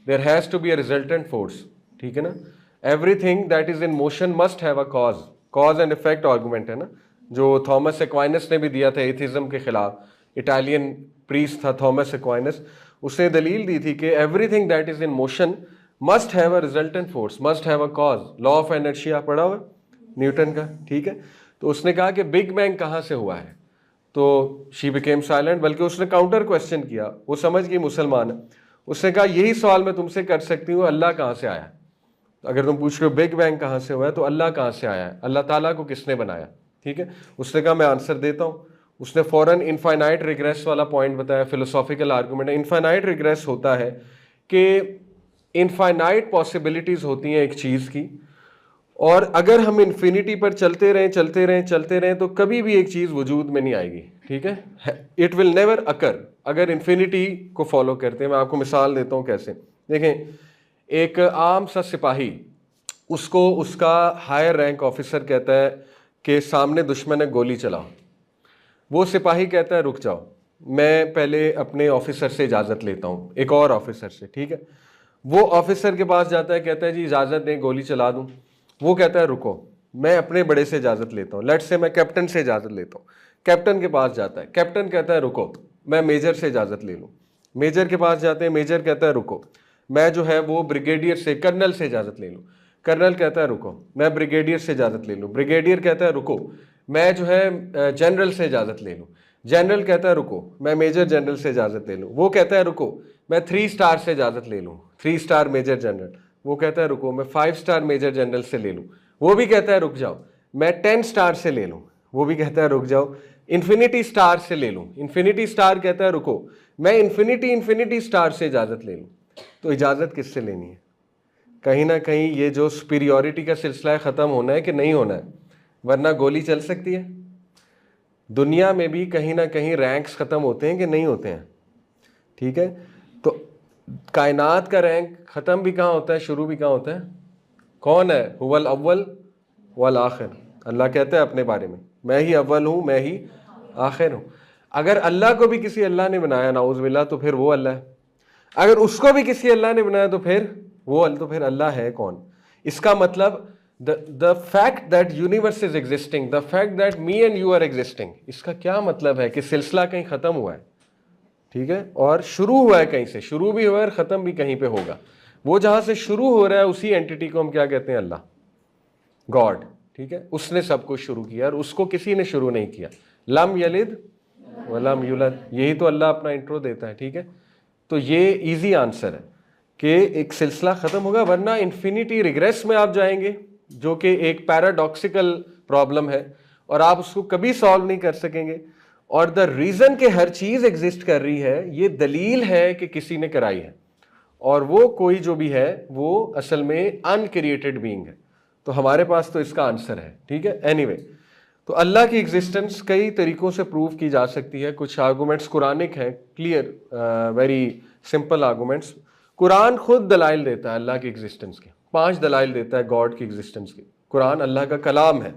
there has to be a resultant force, ठीक है ना। Everything that is in motion must have a cause and effect argument है ना, जो थॉमस एक्वाइनस ने भी दिया था एथिज्म के खिलाफ। इटालियन प्रीस्ट था थॉमस एक्वाइनस, उसने दलील दी थी कि everything that is in motion must have a resultant force, must have a cause. Law of inertia पढ़ा हुआ न्यूटन का, ठीक है। तो उसने कहा कि बिग बैंग कहाँ से हुआ है, तो शी बिकेम साइलेंट। बल्कि उसने काउंटर क्वेश्चन किया, वो समझ गई मुसलमान है। उसने कहा यही सवाल मैं तुमसे कर सकती हूँ, अल्लाह कहाँ से आया? अगर तुम पूछ रहे हो बिग बैंग कहाँ से हुआ है, तो अल्लाह कहाँ से आया है, अल्लाह ताला को किसने बनाया, ठीक है। उसने कहा मैं आंसर देता हूँ। उसने फौरन इनफाइनाइट रिग्रेस वाला पॉइंट बताया, फिलोसॉफिकल आर्गूमेंट है। इनफाइनाइट रिग्रेस होता है कि इनफाइनाइट पॉसिबिलिटीज होती हैं एक चीज़ की, और अगर हम इन्फिनिटी पर चलते रहें तो कभी भी एक चीज़ वजूद में नहीं आएगी, ठीक है। इट विल नेवर अकर, अगर इन्फिनिटी को फॉलो करते हैं। मैं आपको मिसाल देता हूँ कैसे। देखें, एक आम सा सिपाही, उसको उसका हायर रैंक ऑफिसर कहता है कि सामने दुश्मन है, गोली चलाओ। वो सिपाही कहता है रुक जाओ, मैं पहले अपने ऑफिसर से इजाज़त लेता हूँ, एक और ऑफिसर से, ठीक है। वो ऑफिसर के पास जाता है, कहता है जी इजाज़त दें, गोली चला दूँ। वो कहता है रुको, मैं अपने बड़े से इजाज़त लेता हूँ। लेट्स से मैं कैप्टन से इजाज़त लेता हूँ। कैप्टन के पास जाता है, कैप्टन कहता है रुको, मैं मेजर से इजाज़त ले लूँ। मेजर के पास जाते हैं, मेजर कहता है रुको, मैं जो है वो ब्रिगेडियर से, कर्नल से इजाज़त ले लूँ। कर्नल कहता है रुको, मैं ब्रिगेडियर से इजाज़त ले लूँ। ब्रिगेडियर कहता है रुको, मैं जो है जनरल से इजाज़त ले लूँ। जनरल कहता है रुको, मैं मेजर जनरल से इजाज़त ले लूँ। वो कहता है रुको, मैं 3 स्टार से इजाज़त ले लूँ, 3 स्टार मेजर जनरल। वो कहता है रुको, मैं 5 स्टार मेजर जनरल से ले लूँ। वो भी कहता है रुक जाओ, मैं 10 स्टार से ले लूँ। वो भी कहता है रुक जाओ, इन्फिनिटी स्टार से ले लूँ। इन्फिनिटी स्टार कहता है रुको, मैं इन्फिनिटी स्टार से इजाज़त ले लूँ। तो इजाज़त किससे लेनी है? कहीं ना कहीं ये जो सुपीरियॉरिटी का सिलसिला है ख़त्म होना है कि नहीं होना है, वरना गोली चल सकती है। दुनिया में भी कहीं ना कहीं रैंक्स ख़त्म होते हैं कि नहीं होते हैं, ठीक है। तो कायनात का रैंक ख़त्म भी कहाँ होता है, शुरू भी कहाँ होता है? कौन है? हुवल अव्वल वल आखिर। अल्लाह कहता है अपने बारे में, मैं ही अव्वल हूँ, मैं ही आखिर हूँ। अगर अल्लाह को भी किसी अल्लाह ने बनाया नाउज़ बिल्लाह, तो फिर वो अल्लाह है। अगर उसको भी किसी अल्लाह ने बनाया तो फिर अल्लाह है कौन? इसका मतलब the fact that universe is existing, the fact that me and you are existing, इसका क्या मतलब है कि सिलसिला कहीं ख़त्म हुआ है, ठीक है, और शुरू हुआ है कहीं से, शुरू भी हुआ है और ख़त्म भी कहीं पे होगा। वो जहाँ से शुरू हो रहा है उसी एंटिटी को हम क्या कहते हैं? अल्लाह, गॉड, ठीक है। उसने सब कुछ शुरू किया और उसको किसी ने शुरू नहीं किया। लम यलिद वलम यूलद, यही तो अल्लाह अपना इंट्रो देता है, ठीक है। तो ये इजी आंसर है कि एक सिलसिला ख़त्म होगा, वरना इन्फिनिटी रिग्रेस में आप जाएंगे, जो कि एक पैराडॉक्सिकल प्रॉब्लम है और आप उसको कभी सॉल्व नहीं कर सकेंगे। और द रीज़न कि हर चीज़ एग्जिस्ट कर रही है, ये दलील है कि किसी ने कराई है, और वो कोई जो भी है वो असल में अनक्रिएटेड बीइंग है। तो हमारे पास तो इसका आंसर है, ठीक है। एनीवे, तो अल्लाह की एग्जिस्टेंस कई तरीक़ों से प्रूव की जा सकती है। कुछ आर्गूमेंट्स कुरानिक हैं, clear, very simple arguments. Quran खुद दलाइल देता है अल्लाह की एग्जिस्टेंस के, 5 दलाइल देता है गॉड की एग्जिस्टेंस के। कुरान अल्लाह का कलाम है।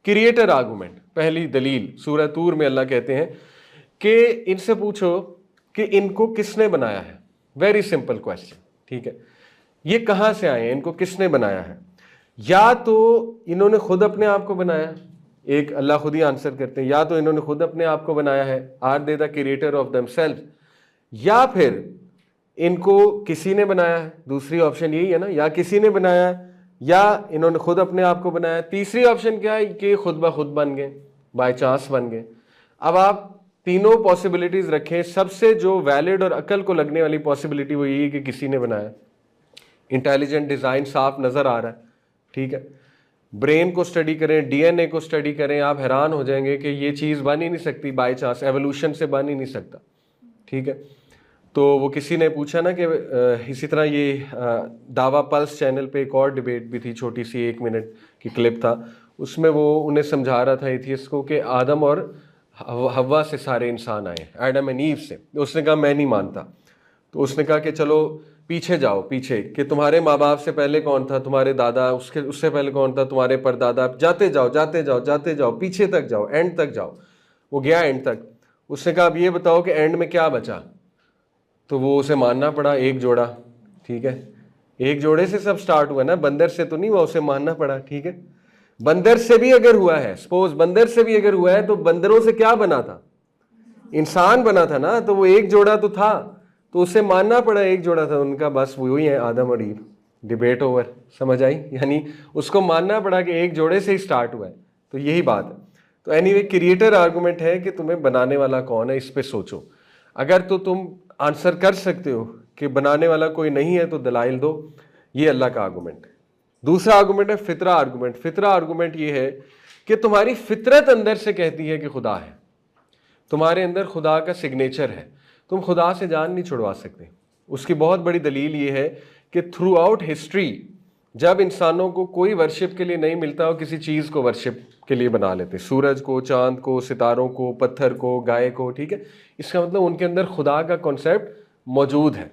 क्रिएटर आर्गूमेंट, पहली दलील, सूरह तूर में अल्लाह कहते हैं कि इनसे पूछो कि इनको किसने बनाया है। वेरी सिंपल क्वेश्चन, ठीक है। ये कहाँ से आए हैं, इनको किसने बनाया है? या तो इन्होंने खुद अपने आप को बनाया, एक अल्लाह खुद ही आंसर करते हैं, या तो इन्होंने खुद अपने आप को बनाया है, are they the creator of themselves, या फिर इनको किसी ने बनाया है। दूसरी ऑप्शन यही है ना, या किसी ने बनाया है या इन्होंने खुद अपने आप को बनाया। तीसरी ऑप्शन क्या है कि खुद ब खुद बन गए, बाय चांस बन गए। अब आप तीनों पॉसिबिलिटीज रखें, सबसे जो वैलिड और अकल को लगने वाली पॉसिबिलिटी वो यही है कि किसी ने बनाया। इंटेलिजेंट डिज़ाइन साफ नज़र आ रहा है, ठीक है। ब्रेन को स्टडी करें, डीएनए को स्टडी करें, आप हैरान हो जाएंगे कि ये चीज़ बन ही नहीं सकती बाय चांस, एवोल्यूशन से बन ही नहीं सकता, ठीक है। तो वो किसी ने पूछा ना कि इसी तरह ये दावा पल्स चैनल पे एक और डिबेट भी थी, छोटी सी 1 मिनट की क्लिप था, उसमें वो उन्हें समझा रहा था एथियस्ट को कि आदम और हव्वा से सारे इंसान आए, एडम एंड ईव से। उसने कहा मैं नहीं मानता। तो उसने कहा कि चलो पीछे जाओ, पीछे, कि तुम्हारे माँ बाप से पहले कौन था, तुम्हारे दादा, उससे पहले कौन था, तुम्हारे परदादा, जाते जाओ जाते जाओ जाते जाओ, पीछे तक जाओ, एंड तक जाओ। वो गया एंड तक। उसने कहा अब ये बताओ कि एंड में क्या बचा। तो वो उसे मानना पड़ा एक जोड़ा, ठीक है। एक जोड़े से सब स्टार्ट हुआ ना, बंदर से तो नहीं हुआ, उसे मानना पड़ा, ठीक है। बंदर से भी अगर हुआ है, सपोज बंदर से भी अगर हुआ है, तो बंदरों से क्या बना था? इंसान बना था ना, तो वो एक जोड़ा तो था, तो उसे मानना पड़ा एक जोड़ा था उनका, बस वही है आदम और ईव, डिबेट ओवर। समझ आई? यानी उसको मानना पड़ा कि एक जोड़े से ही स्टार्ट हुआ है। तो यही बात है। तो एनीवे, क्रिएटर आर्गूमेंट है कि तुम्हें बनाने वाला कौन है, इस पे सोचो। अगर तो तुम आंसर कर सकते हो कि बनाने वाला कोई नहीं है तो दलाइल दो। ये अल्लाह का आर्गूमेंट है। दूसरा आर्गूमेंट है फितरा आर्गूमेंट। फितरा आर्गूमेंट ये है कि तुम्हारी फितरत अंदर से कहती है कि खुदा है, तुम्हारे अंदर खुदा का सिग्नेचर है, तुम खुदा से जान नहीं छुड़वा सकते। उसकी बहुत बड़ी दलील ये है कि थ्रू आउट हिस्ट्री जब इंसानों को कोई वर्शिप के लिए नहीं मिलता, वो किसी चीज़ को वर्शिप के लिए बना लेते, सूरज को, चांद को, सितारों को, पत्थर को, गाय को, ठीक है। इसका मतलब उनके अंदर खुदा का कॉन्सेप्ट मौजूद है।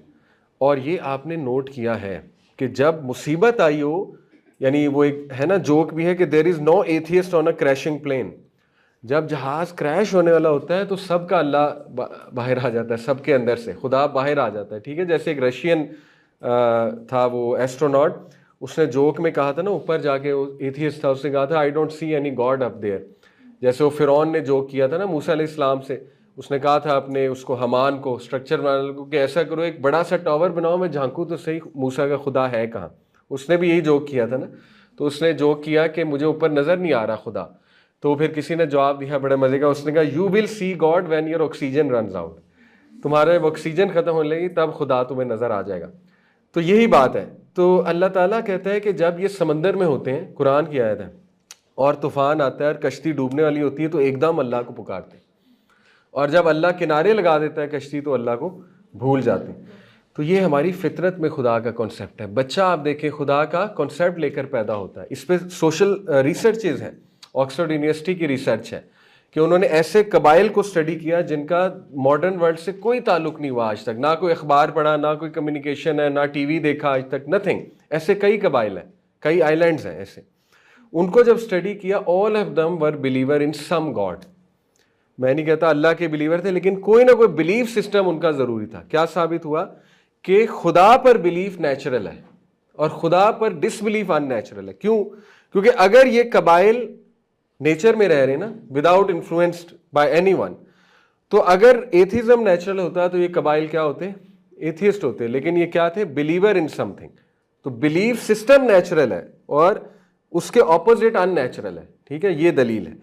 और ये आपने नोट किया है कि जब मुसीबत आई हो, यानी वो एक है ना जोक भी है कि there is no atheist on a crashing plane. जब जहाज़ क्रैश होने वाला होता है तो सबका अल्लाह बाहर आ जाता है, सबके अंदर से खुदा बाहर आ जाता है, ठीक है। जैसे एक रशियन था वो एस्ट्रोनॉट, उसने जोक में कहा था ना, ऊपर जाके वो एथियस्ट था, उसने कहा था I don't see any God up there. जैसे वो फिरौन ने जोक किया था ना मूसा अलैहिस्सलाम से, उसने कहा था अपने उसको हमान को, स्ट्रक्चर बनाने को, कि ऐसा करो एक बड़ा सा टावर बनाओ, मैं झांकूँ तो सही मूसा का खुदा है कहाँ। उसने भी यही जोक किया था ना। तो उसने जोक किया कि मुझे ऊपर नज़र नहीं आ रहा खुदा। तो फिर किसी ने जवाब दिया बड़े मजे का, उसने कहा you will see God when your oxygen runs out, तुम्हारे ऑक्सीजन खत्म होने लगी तब खुदा तुम्हें नजर आ जाएगा। तो यही बात है। तो अल्लाह ताला कहता है कि जब ये समंदर में होते हैं, कुरान की आयत है, और तूफान आता है और कश्ती डूबने वाली होती है तो एकदम अल्लाह को पुकारते हैं, और जब अल्लाह किनारे लगा देता है कश्ती तो अल्लाह को भूल जाते हैं। तो ये हमारी फितरत में खुदा का कॉन्सेप्ट है। बच्चा आप देखें खुदा का कॉन्सेप्ट लेकर पैदा होता है। इस पर सोशल रिसर्चेज हैं, ऑक्सफोर्ड यूनिवर्सिटी की रिसर्च है कि उन्होंने ऐसे कबाइल को स्टडी किया जिनका मॉडर्न वर्ल्ड से कोई ताल्लुक नहीं हुआ आज तक, ना कोई अखबार पढ़ा, ना कोई कम्युनिकेशन है, ना टीवी देखा आज तक, नथिंग। ऐसे कई कबाइल हैं, कई आइलैंड्स हैं ऐसे। उनको जब स्टडी किया, all of them were believer in some god. मैं नहीं कहता अल्लाह के बिलीवर थे, लेकिन कोई ना कोई बिलीफ सिस्टम उनका ज़रूरी था। क्या साबित हुआ कि खुदा पर बिलीफ नेचुरल है और खुदा पर डिसबिलीफ अननेचुरल है। क्यों? क्योंकि अगर ये कबाइल नेचर में रह रहे ना विदाउट इन्फ्लुएंस्ड बाय एनीवन, तो अगर एथिज्म नेचुरल होता तो ये कबाइल क्या होते? एथियस्ट होते। लेकिन ये क्या थे? Believer in something. तो बिलीफ सिस्टम नेचुरल है और उसके ऑपोजिट अननेचुरल है। ठीक है, ये दलील है।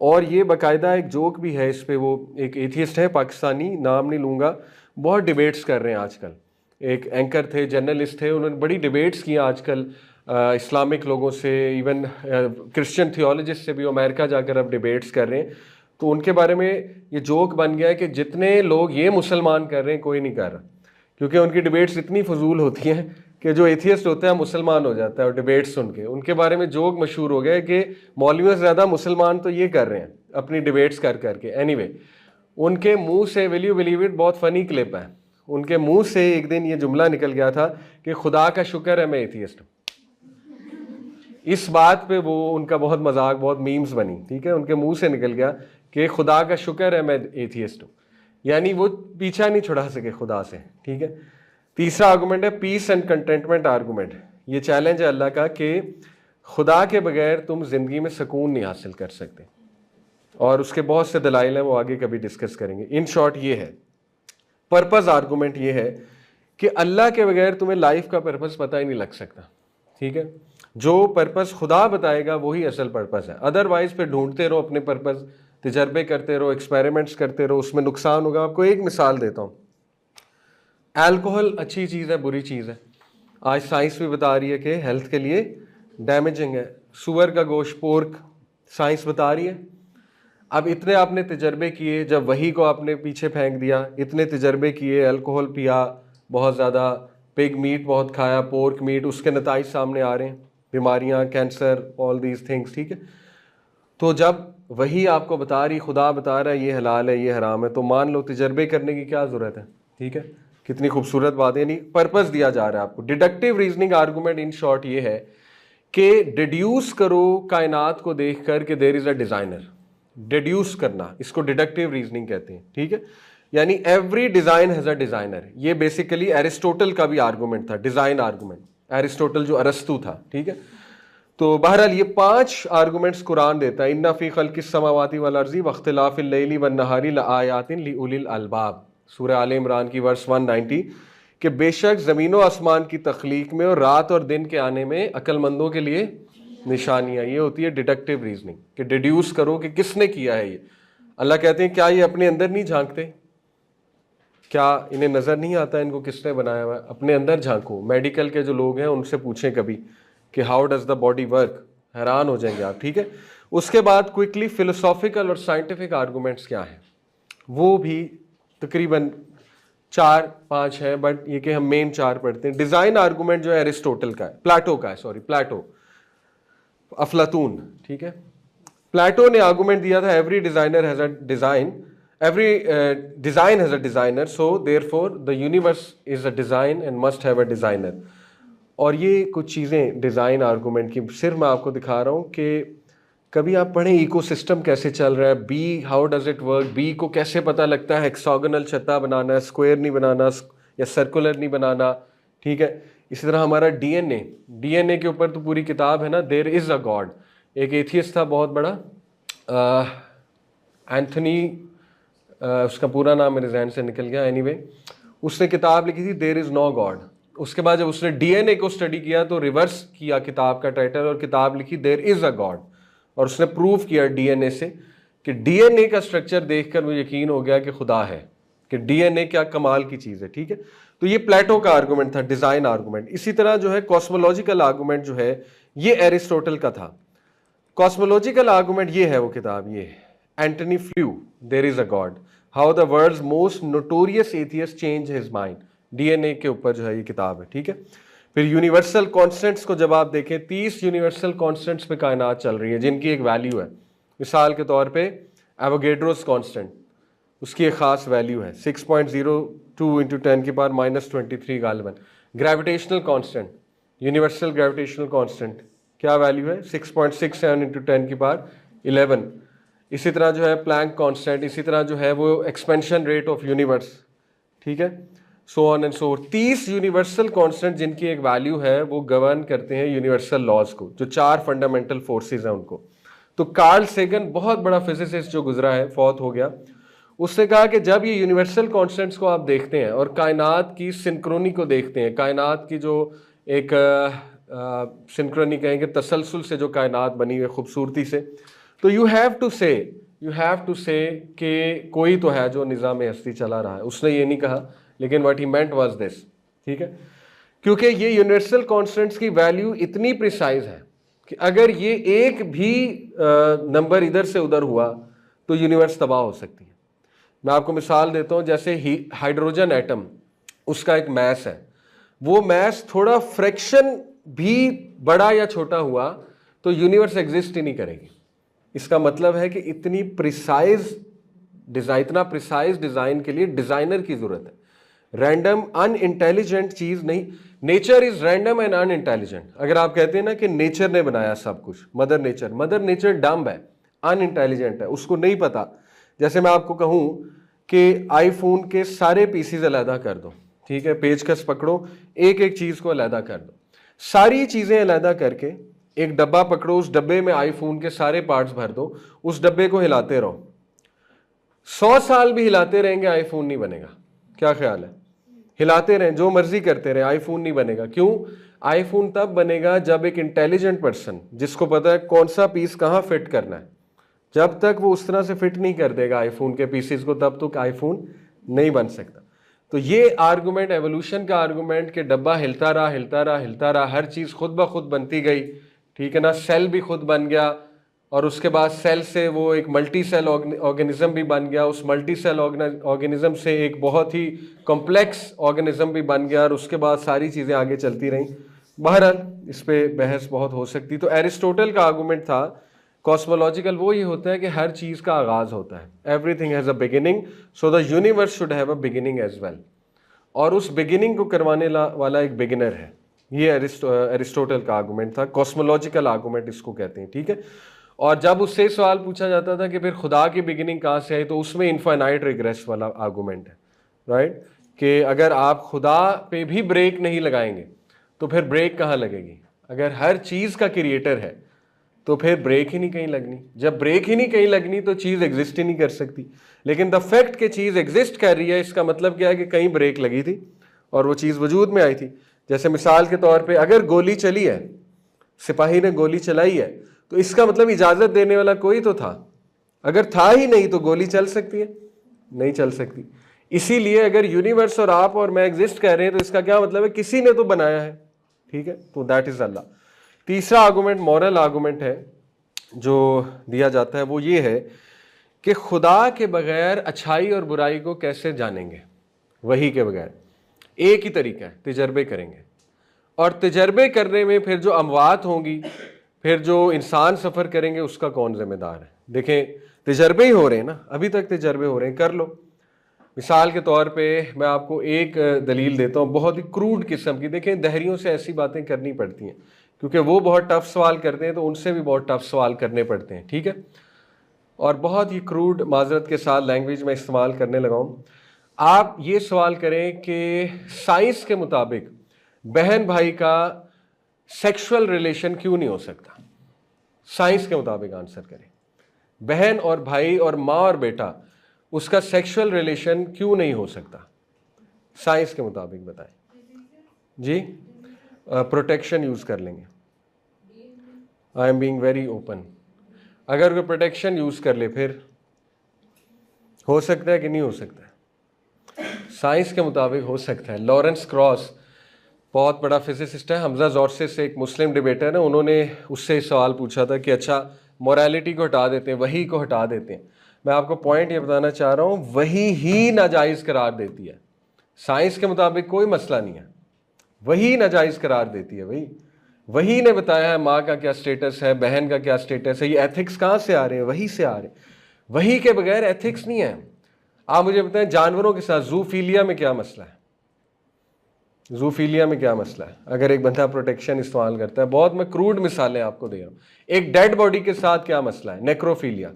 और ये बाकायदा एक जोक भी है इस पे, वो एक एथियस्ट है पाकिस्तानी, नाम नहीं लूँगा, बहुत डिबेट्स कर रहे हैं आजकल। एक एंकर थे, जर्नलिस्ट थे, उन्होंने बड़ी डिबेट्स की आजकल इस्लामिक लोगों से, इवन क्रिश्चियन थियोलॉजिस्ट से भी अमेरिका जाकर अब डिबेट्स कर रहे हैं। तो उनके बारे में ये जोक बन गया है कि जितने लोग ये मुसलमान कर रहे हैं कोई नहीं कर रहा, क्योंकि उनकी डिबेट्स इतनी फजूल होती हैं कि जो एथियस्ट होता है मुसलमान हो जाता है। और डिबेट्स सुन के उनके बारे में जोक मशहूर हो गया है कि मौलवियों से ज़्यादा मुसलमान तो ये कर रहे हैं अपनी डिबेट्स कर करके। एनीवे, उनके मुंह से, विल यू बिलीव इट, बहुत फ़नी क्लिप है, उनके मुंह से एक दिन ये जुमला निकल गया था कि खुदा का शुक्र है मैं एथियस्ट हूँ। इस बात पे वो उनका बहुत मजाक, बहुत मीम्स बनी। ठीक है, उनके मुंह से निकल गया कि खुदा का शुक्र है मैं एथियस्ट हूँ, यानी वो पीछा नहीं छुड़ा सके खुदा से। ठीक है। तीसरा आर्गूमेंट है पीस एंड कंटेंटमेंट आर्गूमेंट। ये चैलेंज है अल्लाह का कि खुदा के बगैर तुम जिंदगी में सुकून नहीं हासिल कर सकते, और उसके बहुत से दलाइल हैं, वो आगे कभी डिस्कस करेंगे। इन शॉर्ट ये है पर्पस आर्गूमेंट, ये है कि अल्लाह के बगैर तुम्हें लाइफ का पर्पस पता ही नहीं लग सकता। ठीक है, जो पर्पस खुदा बताएगा वही असल पर्पस है। अदरवाइज फिर ढूंढते रहो अपने पर्पस, तजर्बे करते रहो, एक्सपेरिमेंट्स करते रहो, उसमें नुकसान होगा। आपको एक मिसाल देता हूँ, अल्कोहल अच्छी चीज़ है बुरी चीज़ है? आज साइंस भी बता रही है कि हेल्थ के लिए डैमेजिंग है। सुअर का गोश्त, पोर्क, साइंस बता रही है। अब इतने आपने तजर्बे किए, जब वही को आपने पीछे फेंक दिया, इतने तजर्बे किए, अल्कोहल पिया बहुत ज़्यादा, पिग मीट बहुत खाया, पोर्क मीट, उसके नताइज सामने आ रहे हैं, बीमारियां, कैंसर, ऑल दीज थिंग्स। ठीक है, तो जब वही आपको बता रही, खुदा बता रहा है ये हलाल है ये हराम है, तो मान लो तजर्बे करने की क्या ज़रूरत है? ठीक है, कितनी खूबसूरत बात है, नहीं पर्पस दिया जा रहा है आपको। Deductive reasoning argument in short ये है कि डिड्यूस करो कायनात को देख कर कि there is a designer. Deduce करना, इसको डिडक्टिव रीजनिंग कहते हैं। ठीक है, यानी every design has a designer. ये बेसिकली एरिस्टोटल का भी आर्गूमेंट था, डिज़ाइन आर्गूमेंट, एरिस्टोटल जो अरस्तु था। ठीक है, तो बहरहाल ये 5 आर्गूमेंट्स कुरान देता है। इन्ना फी खल्किस समावाति वल अर्ज़ि वख्तिलाफिल लैली वन नहारी लआयातिन लिउलिल अलबाब, सूरह आले इमरान की वर्स 190, कि बेशक ज़मीन व आसमान की तख्लीक में और रात और दिन के आने में अक्लमंदों के लिए निशानियाँ। ये होती है डिडक्टिव रीजनिंग, कि डिड्यूस करो कि किसने किया है ये। अल्लाह कहते हैं क्या ये अपने अंदर नहीं झांकते? क्या इन्हें नज़र नहीं आता इनको किसने बनाया हुआ है? अपने अंदर झांको। मेडिकल के जो लोग हैं उनसे पूछें कभी कि how does the body work, हैरान हो जाएंगे आप। ठीक है, उसके बाद क्विकली फिलोसॉफिकल और साइंटिफिक आर्गूमेंट्स क्या हैं, वो भी तकरीबन 4-5 है, बट ये कि हम मेन 4 पढ़ते हैं। डिज़ाइन आर्गूमेंट जो है एरिस्टोटल का है, प्लेटो का है, सॉरी प्लेटो, अफलातून। ठीक है, प्लेटो ने आर्गूमेंट दिया था every designer has a design, every design has a designer, so therefore the universe is a design and must have a designer। और ये कुछ चीज़ें डिज़ाइन आर्गूमेंट की सिर्फ मैं आपको दिखा रहा हूँ कि कभी आप पढ़ें इकोसिस्टम कैसे चल रहा है, B how does it work, B को कैसे पता लगता है हेक्सागोनल छत्ता बनाना है, स्क्वायर नहीं बनाना या सर्कुलर नहीं बनाना। ठीक है, इसी तरह हमारा डीएनए के ऊपर तो पूरी किताब है ना, देयर इज़ अ गॉड। एक एथियस्ट था बहुत बड़ा, एंथनी, उसका पूरा नाम मेरे जहन से निकल गया, एनीवे उसने किताब लिखी थी देयर इज़ नो गॉड। उसके बाद जब उसने डीएनए को स्टडी किया तो रिवर्स किया किताब का टाइटल और किताब लिखी देयर इज़ अ गॉड। और उसने प्रूव किया डीएनए से कि डीएनए का स्ट्रक्चर देखकर मुझे यकीन हो गया कि खुदा है, कि डीएनए क्या कमाल की चीज़ है। ठीक है, तो ये प्लेटो का आर्गूमेंट था, डिज़ाइन आर्गूमेंट। इसी तरह जो है कॉस्मोलॉजिकल आर्गूमेंट जो है ये एरिस्टोटल का था। कॉस्मोलॉजिकल आर्गूमेंट ये है वो किताब, ये Antony Flew, there is a God, how the world's most notorious atheist change his mind, DNA के ऊपर जो है ये किताब है। ठीक है, फिर यूनिवर्सल कॉन्स्टेंट्स को जब आप देखें, 30 यूनिवर्सल कॉन्स्टेंट्स पे कायनात चल रही है जिनकी एक वैल्यू है। मिसाल के तौर पे एवोगेड्रोस कांस्टेंट, उसकी एक खास वैल्यू है 6.02 इंटू 10 की पावर -23 गालिबन। Gravitational constant, universal gravitational constant क्या वैल्यू है 6.67 इंटू 10 की पावर 11। इसी तरह जो है प्लैंक कांस्टेंट, इसी तरह जो है वो एक्सपेंशन रेट ऑफ यूनिवर्स। ठीक है, so on and so. 30 universal constant जिनकी एक वैल्यू है वो गवर्न करते हैं यूनिवर्सल लॉज को, जो 4 फंडामेंटल फोर्सेज हैं उनको। तो कार्ल सेगन बहुत बड़ा फिजिसिस्ट जो गुजरा है, फौत हो गया, उसने कहा कि जब ये यूनिवर्सल कांस्टेंट्स को आप देखते हैं और कायनात की सिंक्रोनी को देखते हैं, कायनात की जो एक सिंक्रोनी कहेंगे, तसलसल से जो कायनात बनी हुई खूबसूरती से, तो यू हैव टू से कि कोई तो है जो निज़ाम हस्ती चला रहा है। उसने ये नहीं कहा, लेकिन what he meant was this. ठीक है, क्योंकि ये यूनिवर्सल कांस्टेंट्स की वैल्यू इतनी प्रिसाइज है कि अगर ये एक भी नंबर इधर से उधर हुआ तो यूनिवर्स तबाह हो सकती है। मैं आपको मिसाल देता हूँ, जैसे हाइड्रोजन एटम, उसका एक मैस है, वो मैस थोड़ा फ्रैक्शन भी बड़ा या छोटा हुआ तो यूनिवर्स एग्जिस्ट ही नहीं करेगी। इसका मतलब है कि इतना प्रिसाइज डिज़ाइन के लिए डिज़ाइनर की ज़रूरत है। रैंडम अनइंटेलिजेंट चीज़ नहीं, nature is random and unintelligent. अगर आप कहते हैं ना कि नेचर ने बनाया सब कुछ, मदर नेचर डम्ब है, अनइंटेलिजेंट है, उसको नहीं पता। जैसे मैं आपको कहूँ कि आईफोन के सारे पीसीज अलहदा कर दो, ठीक है, पेचकस पकड़ो, एक एक चीज़ को अलहदा कर दो, सारी चीज़ें अलहदा करके एक डब्बा पकड़ो, उस डब्बे में आईफोन के सारे पार्ट्स भर दो, उस डब्बे को हिलाते रहो, 100 साल भी हिलाते रहेंगे आईफोन नहीं बनेगा। क्या ख्याल है? हिलाते रहें, जो मर्जी करते रहें, आईफोन नहीं बनेगा। क्यों? आईफोन तब बनेगा जब एक इंटेलिजेंट पर्सन, जिसको पता है कौन सा पीस कहाँ फिट करना है, जब तक वो उस तरह से फिट नहीं कर देगा आईफोन के पीसेस को, तब तक आईफोन नहीं बन सकता। तो ये आर्गुमेंट, एवोल्यूशन का आर्गुमेंट कि डब्बा हिलता रहा, हर चीज़ खुद ब खुद बनती गई, ठीक है ना, सेल भी खुद बन गया, और उसके बाद सेल से वो एक मल्टी सेल ऑर्गेनिज्म भी बन गया, उस मल्टी सेल ऑर्गेनिज्म से एक बहुत ही कॉम्प्लेक्स ऑर्गेनिज्म भी बन गया, और उसके बाद सारी चीज़ें आगे चलती रहीं। बहरहाल इस पे बहस बहुत हो सकती। तो एरिस्टोटल का आर्गूमेंट था कॉस्मोलॉजिकल, वो ये होता है कि हर चीज़ का आगाज़ होता है, everything has a beginning, so the universe should have a beginning as well, और उस बिगिनिंग को करवाने वाला एक बिगिनर है। ये एरिस्टोटल का आर्गूमेंट था, कॉस्मोलॉजिकल आर्गूमेंट इसको कहते हैं। ठीक है, और जब उससे सवाल पूछा जाता था कि फिर खुदा की बिगिनिंग कहाँ से आई, तो उसमें इनफाइनाइट रिग्रेस वाला आर्गूमेंट है, राइट, कि अगर आप खुदा पे भी ब्रेक नहीं लगाएंगे तो फिर ब्रेक कहाँ लगेगी? अगर हर चीज़ का क्रिएटर है तो फिर ब्रेक ही नहीं कहीं लगनी। जब ब्रेक ही नहीं कहीं लगनी तो चीज़ एग्जिस्ट ही नहीं कर सकती। लेकिन द फैक्ट कि चीज़ एग्जिस्ट कर रही है, इसका मतलब क्या है कि कहीं ब्रेक लगी थी और वो चीज़ वजूद में आई थी। जैसे मिसाल के तौर पे अगर गोली चली है, सिपाही ने गोली चलाई है, तो इसका मतलब इजाज़त देने वाला कोई तो था। अगर था ही नहीं तो गोली चल सकती है? नहीं चल सकती। इसीलिए अगर यूनिवर्स और आप और मैं एग्जिस्ट कर रहे हैं तो इसका क्या मतलब है? किसी ने तो बनाया है। ठीक है, तो दैट इज अल्लाह। तीसरा आर्गूमेंट मॉरल आर्गूमेंट है जो दिया जाता है, वो ये है कि खुदा के बगैर अच्छाई और बुराई को कैसे जानेंगे? वही के बगैर एक ही तरीका है, तजर्बे करेंगे। और तजर्बे करने में फिर जो अमवात होंगी, फिर जो इंसान सफ़र करेंगे, उसका कौन जिम्मेदार है? देखें, तजर्बे ही हो रहे हैं ना, अभी तक तजर्बे हो रहे हैं, कर लो। मिसाल के तौर पे मैं आपको एक दलील देता हूँ, बहुत ही क्रूड किस्म की। देखें, दहरियों से ऐसी बातें करनी पड़ती हैं क्योंकि वो बहुत टफ सवाल करते हैं, तो उनसे भी बहुत टफ सवाल करने पड़ते हैं। ठीक है, और बहुत ही क्रूड माजरत के साथ लैंग्वेज में इस्तेमाल करने लगा हूँ। आप ये सवाल करें कि साइंस के मुताबिक बहन भाई का सेक्सुअल रिलेशन क्यों नहीं हो सकता? साइंस के मुताबिक आंसर करें। बहन और भाई और माँ और बेटा, उसका सेक्सुअल रिलेशन क्यों नहीं हो सकता? साइंस के मुताबिक बताएं जी। प्रोटेक्शन यूज कर लेंगे। I am being very open. अगर कोई प्रोटेक्शन यूज़ कर ले फिर हो सकता है कि नहीं हो सकता है? साइंस के मुताबिक हो सकता है। लॉरेंस क्रॉस बहुत बड़ा फिजिसिस्ट है, हमजा जॉर्सिस एक मुस्लिम डिबेटर है, उन्होंने उससे सवाल पूछा था कि अच्छा मोरालिटी को हटा देते हैं, वही को हटा देते हैं। मैं आपको पॉइंट ये बताना चाह रहा हूँ, वही ही नाजायज़ करार देती है। साइंस के मुताबिक कोई मसला नहीं है, वही नाजायज़ करार देती है। वही ने बताया है माँ का क्या स्टेटस है, बहन का क्या स्टेटस है। ये एथिक्स कहाँ से आ रहे हैं? वही से आ रहे हैं। वही के बगैर एथिक्स नहीं है। आप मुझे बताएं जानवरों के साथ जूफीलिया में क्या मसला है? जूफीलिया में क्या मसला है? अगर एक बंदा प्रोटेक्शन इस्तेमाल करता है, बहुत मैं क्रूड मिसालें आपको दे रहा हूँ। एक डेड बॉडी के साथ क्या मसला है? नेक्रोफीलिया।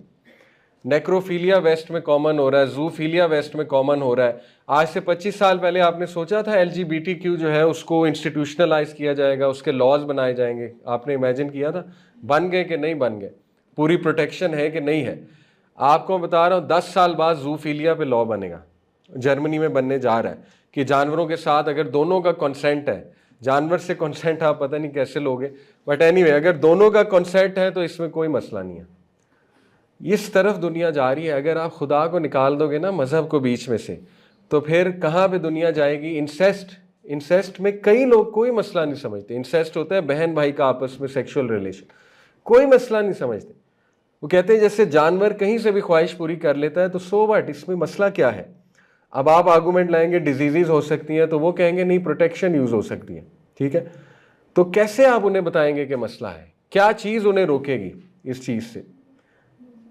नेक्रोफीलिया वेस्ट में कॉमन हो रहा है, जूफीलिया वेस्ट में कॉमन हो रहा है। आज से 25 साल पहले आपने सोचा था LGBTQ जो है उसको इंस्टीट्यूशनलाइज किया जाएगा, उसके लॉज बनाए जाएंगे? आपने इमेजिन किया था? बन गए कि नहीं बन गए? पूरी प्रोटेक्शन है कि नहीं है? आपको बता रहा हूँ 10 साल बाद जूफीलिया पे लॉ बनेगा, जर्मनी में बनने जा रहा है कि जानवरों के साथ अगर दोनों का कंसेंट है, जानवर से कंसेंट आप पता नहीं कैसे लोगे, बट एनीवे अगर दोनों का कंसेंट है तो इसमें कोई मसला नहीं है। इस तरफ दुनिया जा रही है। अगर आप खुदा को निकाल दोगे ना मजहब को बीच में से, तो फिर कहाँ पे दुनिया जाएगी? इंसेस्ट में कई लोग कोई मसला नहीं समझते। इंसेस्ट होता है बहन भाई का आपस में सेक्सुअल रिलेशन, कोई मसला नहीं समझते। वो कहते हैं जैसे जानवर कहीं से भी ख्वाहिश पूरी कर लेता है तो सो व्हाट, इसमें मसला क्या है? अब आप आर्गूमेंट लाएंगे डिजीजेज हो सकती हैं, तो वो कहेंगे नहीं प्रोटेक्शन यूज हो सकती है। ठीक है, तो कैसे आप उन्हें बताएंगे कि मसला है? क्या चीज़ उन्हें रोकेगी इस चीज़ से?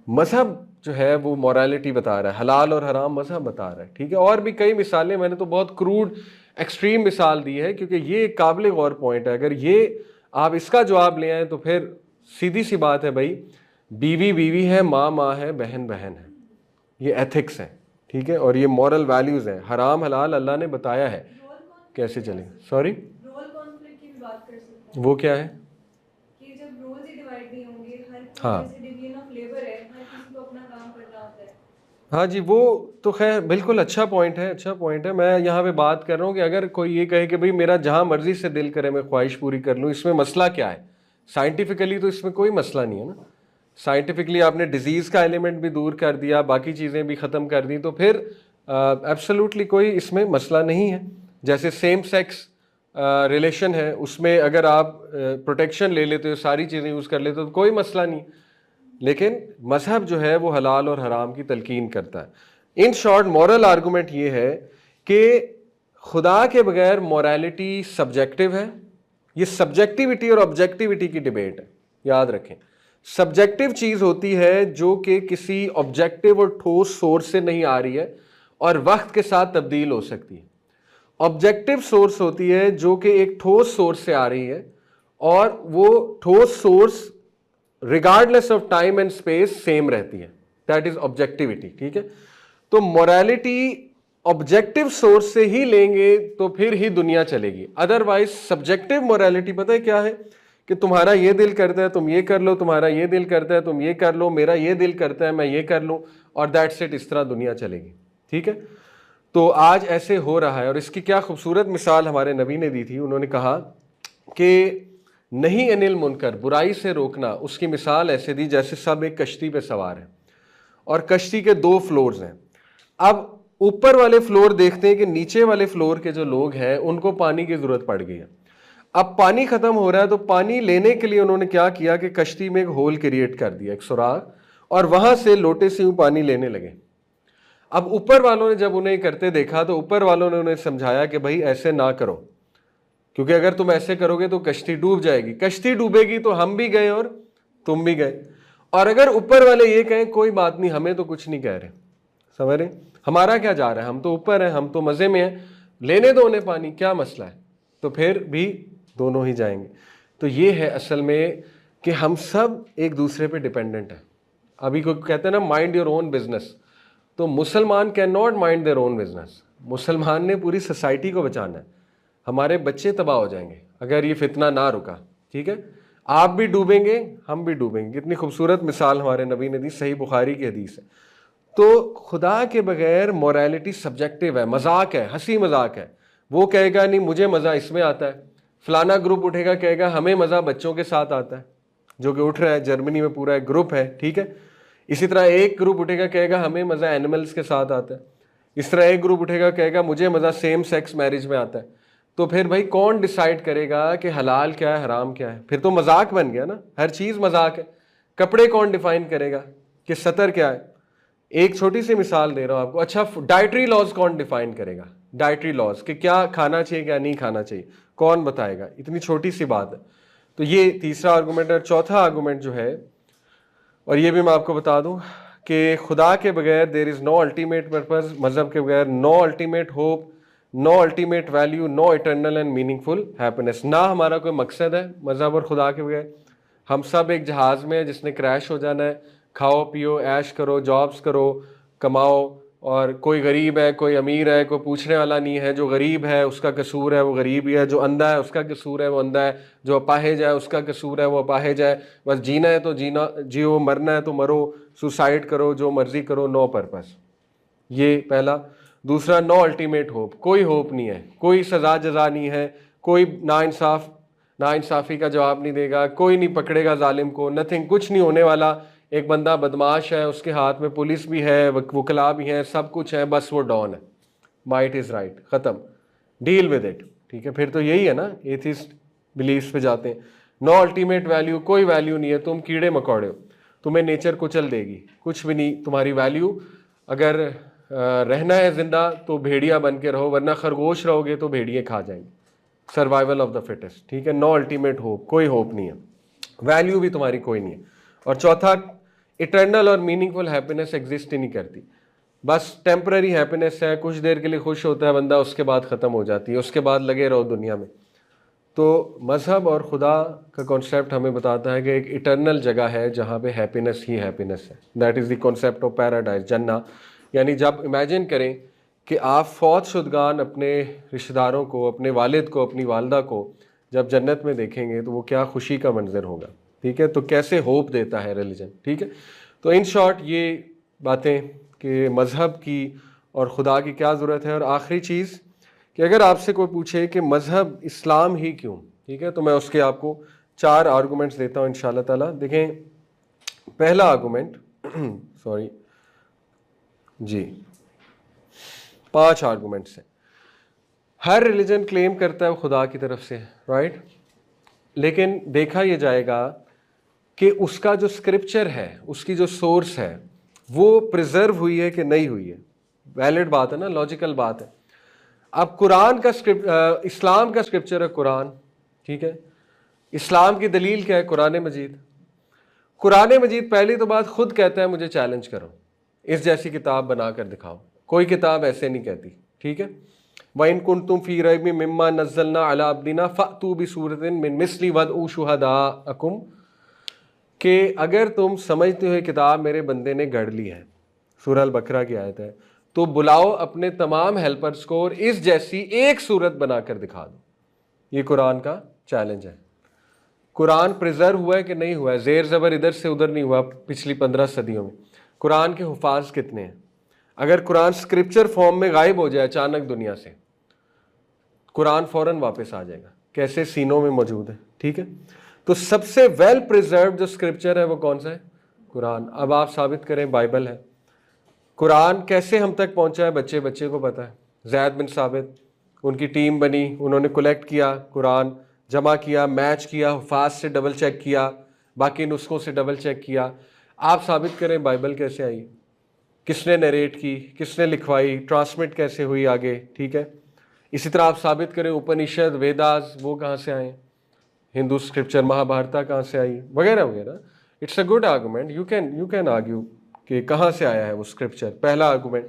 मजहब जो है वो मॉरलिटी बता रहा है, हलाल और हराम मजहब बता रहा है। ठीक है, और भी कई मिसालें, मैंने तो बहुत क्रूड एक्सट्रीम मिसाल दी है क्योंकि ये काबिल गौर पॉइंट है। अगर ये आप इसका जवाब ले आए तो फिर सीधी सी बात है भाई, बीवी बीवी है, माँ माँ है, बहन बहन है। ये एथिक्स है, ठीक है, और ये मॉरल वैल्यूज़ हैं। हराम हलाल अल्लाह ने बताया है कैसे चले। सॉरी, रोल कॉन्फ्लिक्ट की भी बात कर सकते हैं। वो क्या है? कि जब रोल्स ही डिवाइड नहीं होंगे, हर हाँ। जैसे डिवीजन ऑफ लेबर है, हर किसी को अपना काम करना होता है। हाँ जी, वो तो खैर बिल्कुल अच्छा पॉइंट है, अच्छा पॉइंट है। मैं यहाँ पे बात कर रहा हूँ कि अगर कोई ये कहे कि भाई मेरा जहाँ मर्जी से दिल करे मैं ख्वाहिश पूरी कर लूँ, इसमें मसला क्या है? साइंटिफिकली तो इसमें कोई मसला नहीं है ना। साइंटिफिकली आपने डिजीज़ का एलिमेंट भी दूर कर दिया, बाकी चीज़ें भी ख़त्म कर दी, तो फिर एब्सोल्युटली कोई इसमें मसला नहीं है। जैसे सेम सेक्स रिलेशन है, उसमें अगर आप प्रोटेक्शन ले लेते हो, सारी चीज़ें यूज़ कर लेते हो तो कोई मसला नहीं। लेकिन मजहब जो है वो हलाल और हराम की तलकीन करता है। इन शॉर्ट मॉरल आर्गूमेंट ये है कि खुदा के बगैर मॉरलिटी सब्जेक्टिव है। ये सब्जेक्टिविटी और ऑब्जेक्टिविटी की डिबेट है, याद रखें। सब्जेक्टिव चीज़ होती है जो कि किसी ऑब्जेक्टिव और ठोस सोर्स से नहीं आ रही है और वक्त के साथ तब्दील हो सकती है। ऑब्जेक्टिव सोर्स होती है जो कि एक ठोस सोर्स से आ रही है और वो ठोस source regardless of time and space same रहती है। That is objectivity. ठीक है, तो मोरालिटी ऑब्जेक्टिव सोर्स से ही लेंगे तो फिर ही दुनिया चलेगी। अदरवाइज सब्जेक्टिव मोरालिटी पता है क्या है? कि तुम्हारा ये दिल करता है तुम ये कर लो, तुम्हारा ये दिल करता है तुम ये कर लो, मेरा ये दिल करता है मैं ये कर लूं, और दैट्स इट। इस तरह दुनिया चलेगी। ठीक है, तो आज ऐसे हो रहा है। और इसकी क्या खूबसूरत मिसाल हमारे नबी ने दी थी। उन्होंने कहा कि नहीं अनिल मुनकर, बुराई से रोकना, उसकी मिसाल ऐसे दी जैसे सब एक कश्ती पे सवार है और कश्ती के 2 फ्लोर्स हैं। अब ऊपर वाले फ्लोर देखते हैं कि नीचे वाले फ्लोर के जो लोग हैं उनको पानी की जरूरत पड़ गई है। अब पानी खत्म हो रहा है, तो पानी लेने के लिए उन्होंने क्या किया कि कश्ती में एक होल क्रिएट कर दिया, एक सुराख, और वहां से लोटे से यूं पानी लेने लगे। अब ऊपर वालों ने जब उन्हें करते देखा तो ऊपर वालों ने उन्हें समझाया कि भाई ऐसे ना करो, क्योंकि अगर तुम ऐसे करोगे तो कश्ती डूब जाएगी। कश्ती डूबेगी तो हम भी गए और तुम भी गए। और अगर ऊपर वाले ये कहें कोई बात नहीं, हमें तो कुछ नहीं कह रहे, समझ रहे, हमारा क्या जा रहा है, हम तो ऊपर हैं, हम तो मजे में हैं, लेने दो उन्हें पानी, क्या मसला है, तो फिर भी दोनों ही जाएंगे। तो ये है असल में कि हम सब एक दूसरे पे डिपेंडेंट हैं। अभी कोई कहते हैं ना माइंड योर ओन बिजनेस, तो मुसलमान can not mind their own business. मुसलमान ने पूरी सोसाइटी को बचाना है। हमारे बच्चे तबाह हो जाएंगे अगर ये फितना ना रुका। ठीक है, आप भी डूबेंगे, हम भी डूबेंगे। कितनी खूबसूरत मिसाल हमारे नबी ने दी, सही बुखारी की हदीस है। तो खुदा के बगैर मोरालिटी सब्जेक्टिव है, मजाक है, हंसी मजाक है। वो कहेगा नहीं मुझे मज़ा इसमें आता है, फलाना ग्रुप उठेगा कहेगा हमें मज़ा बच्चों के साथ आता है। जो कि उठ रहा है, जर्मनी में पूरा एक ग्रुप है, ठीक है। इसी तरह एक ग्रुप उठेगा कहेगा हमें मज़ा एनिमल्स के साथ आता है। इस तरह एक ग्रुप उठेगा कहेगा मुझे मज़ा सेम सेक्स मैरिज में आता है। तो फिर भाई कौन डिसाइड करेगा कि हलाल क्या है, हराम क्या है? फिर तो मजाक बन गया ना, हर चीज़ मजाक है। कपड़े कौन डिफाइन करेगा कि सतर क्या है? एक छोटी सी मिसाल दे रहा हूँ आपको। अच्छा, डाइटरी लॉज कौन डिफाइन करेगा? डाइटरी लॉज कि क्या खाना चाहिए क्या नहीं खाना चाहिए, कौन बताएगा? इतनी छोटी सी बात है। तो ये तीसरा आर्गूमेंट है। चौथा आर्गूमेंट जो है, और ये भी मैं आपको बता दूं कि खुदा के बगैर there is no ultimate purpose, मज़हब के बगैर no ultimate hope, no ultimate value, no eternal and meaningful happiness. ना हमारा कोई मकसद है मज़हब और खुदा के बगैर। हम सब एक जहाज़ में हैं जिसने क्रैश हो जाना है। खाओ पियो ऐश करो, जॉब्स करो, कमाओ, और कोई गरीब है कोई अमीर है, कोई पूछने वाला नहीं है। जो गरीब है उसका कसूर है, वो गरीब ही है। जो अंधा है उसका कसूर है, वो अंधा है। जो अपाहिज है उसका कसूर है, वो अपाहिज है। बस जीना है तो जीना जियो, मरना है तो मरो, सुसाइड करो, जो मर्जी करो, नो पर्पस। ये पहला। दूसरा, नो अल्टीमेट होप, कोई होप नहीं है, कोई सजा जजा नहीं है, कोई नाइंसाफ़ी का जवाब नहीं देगा, कोई नहीं पकड़ेगा जालिम को, नथिंग, कुछ नहीं होने वाला। एक बंदा बदमाश है, उसके हाथ में पुलिस भी है, वकला भी है, सब कुछ है, बस वो डॉन है। माइट इज़ राइट, ख़त्म, डील विद इट, ठीक है। फिर तो यही है ना, एथिस्ट बिलीफ्स पे जाते हैं। नो अल्टीमेट वैल्यू, कोई वैल्यू नहीं है, तुम कीड़े मकोड़े हो, तुम्हें नेचर कुचल देगी, कुछ भी नहीं तुम्हारी वैल्यू। अगर रहना है जिंदा तो भेड़िया बन के रहो, वरना खरगोश रहोगे तो भेड़िए खा जाएंगे। सर्वाइवल ऑफ द फिटेस्ट, ठीक है। नो अल्टीमेट होप, कोई होप नहीं है, वैल्यू भी तुम्हारी कोई नहीं है। और चौथा, इटर्नल और मीनिंगफुल हैप्पीनेस एग्जिस्ट ही नहीं करती। बस टेम्पररी हैप्पीनेस है, कुछ देर के लिए खुश होता है बंदा, उसके बाद ख़त्म हो जाती है, उसके बाद लगे रहो दुनिया में। तो मज़हब और खुदा का कॉन्सेप्ट हमें बताता है कि एक इटर्नल जगह है जहाँ पे हैप्पीनेस ही हैप्पीनेस है। That is the concept of paradise, जन्ना। यानी जब इमेजिन करें कि आप फौत शुदगान अपने रिश्तेदारों को, अपने वालिद को, अपनी वालदा को जब जन्नत में देखेंगे तो वो क्या खुशी का मंजर होगा, ठीक है। तो कैसे होप देता है रिलीजन, ठीक है। तो इन शॉर्ट ये बातें कि मज़हब की और खुदा की क्या ज़रूरत है। और आखिरी चीज़ कि अगर आपसे कोई पूछे कि मज़हब इस्लाम ही क्यों, ठीक है, तो मैं उसके आपको 4 आर्गूमेंट्स देता हूँ इंशाल्लाह ताला। देखें, पहला आर्गूमेंट सॉरी जी, 5 आर्गूमेंट्स हैं। हर रिलीजन क्लेम करता है वो खुदा की तरफ से, राइट, लेकिन देखा यह जाएगा कि उसका जो स्क्रिप्चर है, उसकी जो सोर्स है, वो प्रिजर्व हुई है कि नहीं हुई है। वैलिड बात है ना, लॉजिकल बात है। अब कुरान का इस्लाम का स्क्रिप्चर है कुरान, ठीक है। इस्लाम की दलील क्या है? कुरान मजीद। कुरान मजीद पहली तो बात खुद कहता है मुझे चैलेंज करो, इस जैसी किताब बना कर दिखाओ। कोई किताब ऐसे नहीं कहती, ठीक है। वइन कुंतुम फी रैबिम मिम्मा नज़्ज़लना अला अब्दिना फ़अतू बिसूरतिन मिन मिस्ली वदऊ शुहदाअकुम, कि अगर तुम समझते हो किताब मेरे बंदे ने गढ़ ली है, सूरह अल बकरा की आयत है, तो बुलाओ अपने तमाम हेल्पर्स को और इस जैसी एक सूरत बनाकर दिखा दो। ये कुरान का चैलेंज है। कुरान प्रिजर्व हुआ है कि नहीं हुआ है? ज़ेर ज़बर इधर से उधर नहीं हुआ पिछली 15 सदियों में। कुरान के हुफाज कितने हैं? अगर कुरान स्क्रिप्चर फॉर्म में गायब हो जाए अचानक दुनिया से, कुरान फ़ौरन वापस आ जाएगा। कैसे? सीनों में मौजूद है, ठीक है। तो सबसे वेल प्रिजर्व जो स्क्रिप्चर है वो कौन सा है? कुरान। अब आप साबित करें बाइबल है। कुरान कैसे हम तक पहुंचा है? बच्चे बच्चे को पता है। ज़ैद बिन साबित, उनकी टीम बनी, उन्होंने कलेक्ट किया, कुरान जमा किया, मैच किया, हुफाज से डबल चेक किया, बाकी नुस्खों से डबल चेक किया। आप साबित करें बाइबल कैसे आई, किसने नरेट की, किसने लिखवाई, ट्रांसमिट कैसे हुई आगे, ठीक है। इसी तरह आप साबित करें उपनिषद, वेदास, वो कहाँ से आए, हिंदू स्क्रिप्चर, महाभारता कहाँ से आई, वगैरह वगैरह। It's a good argument, you can argue कि कहाँ से आया है वो स्क्रिप्चर, पहला आर्गूमेंट।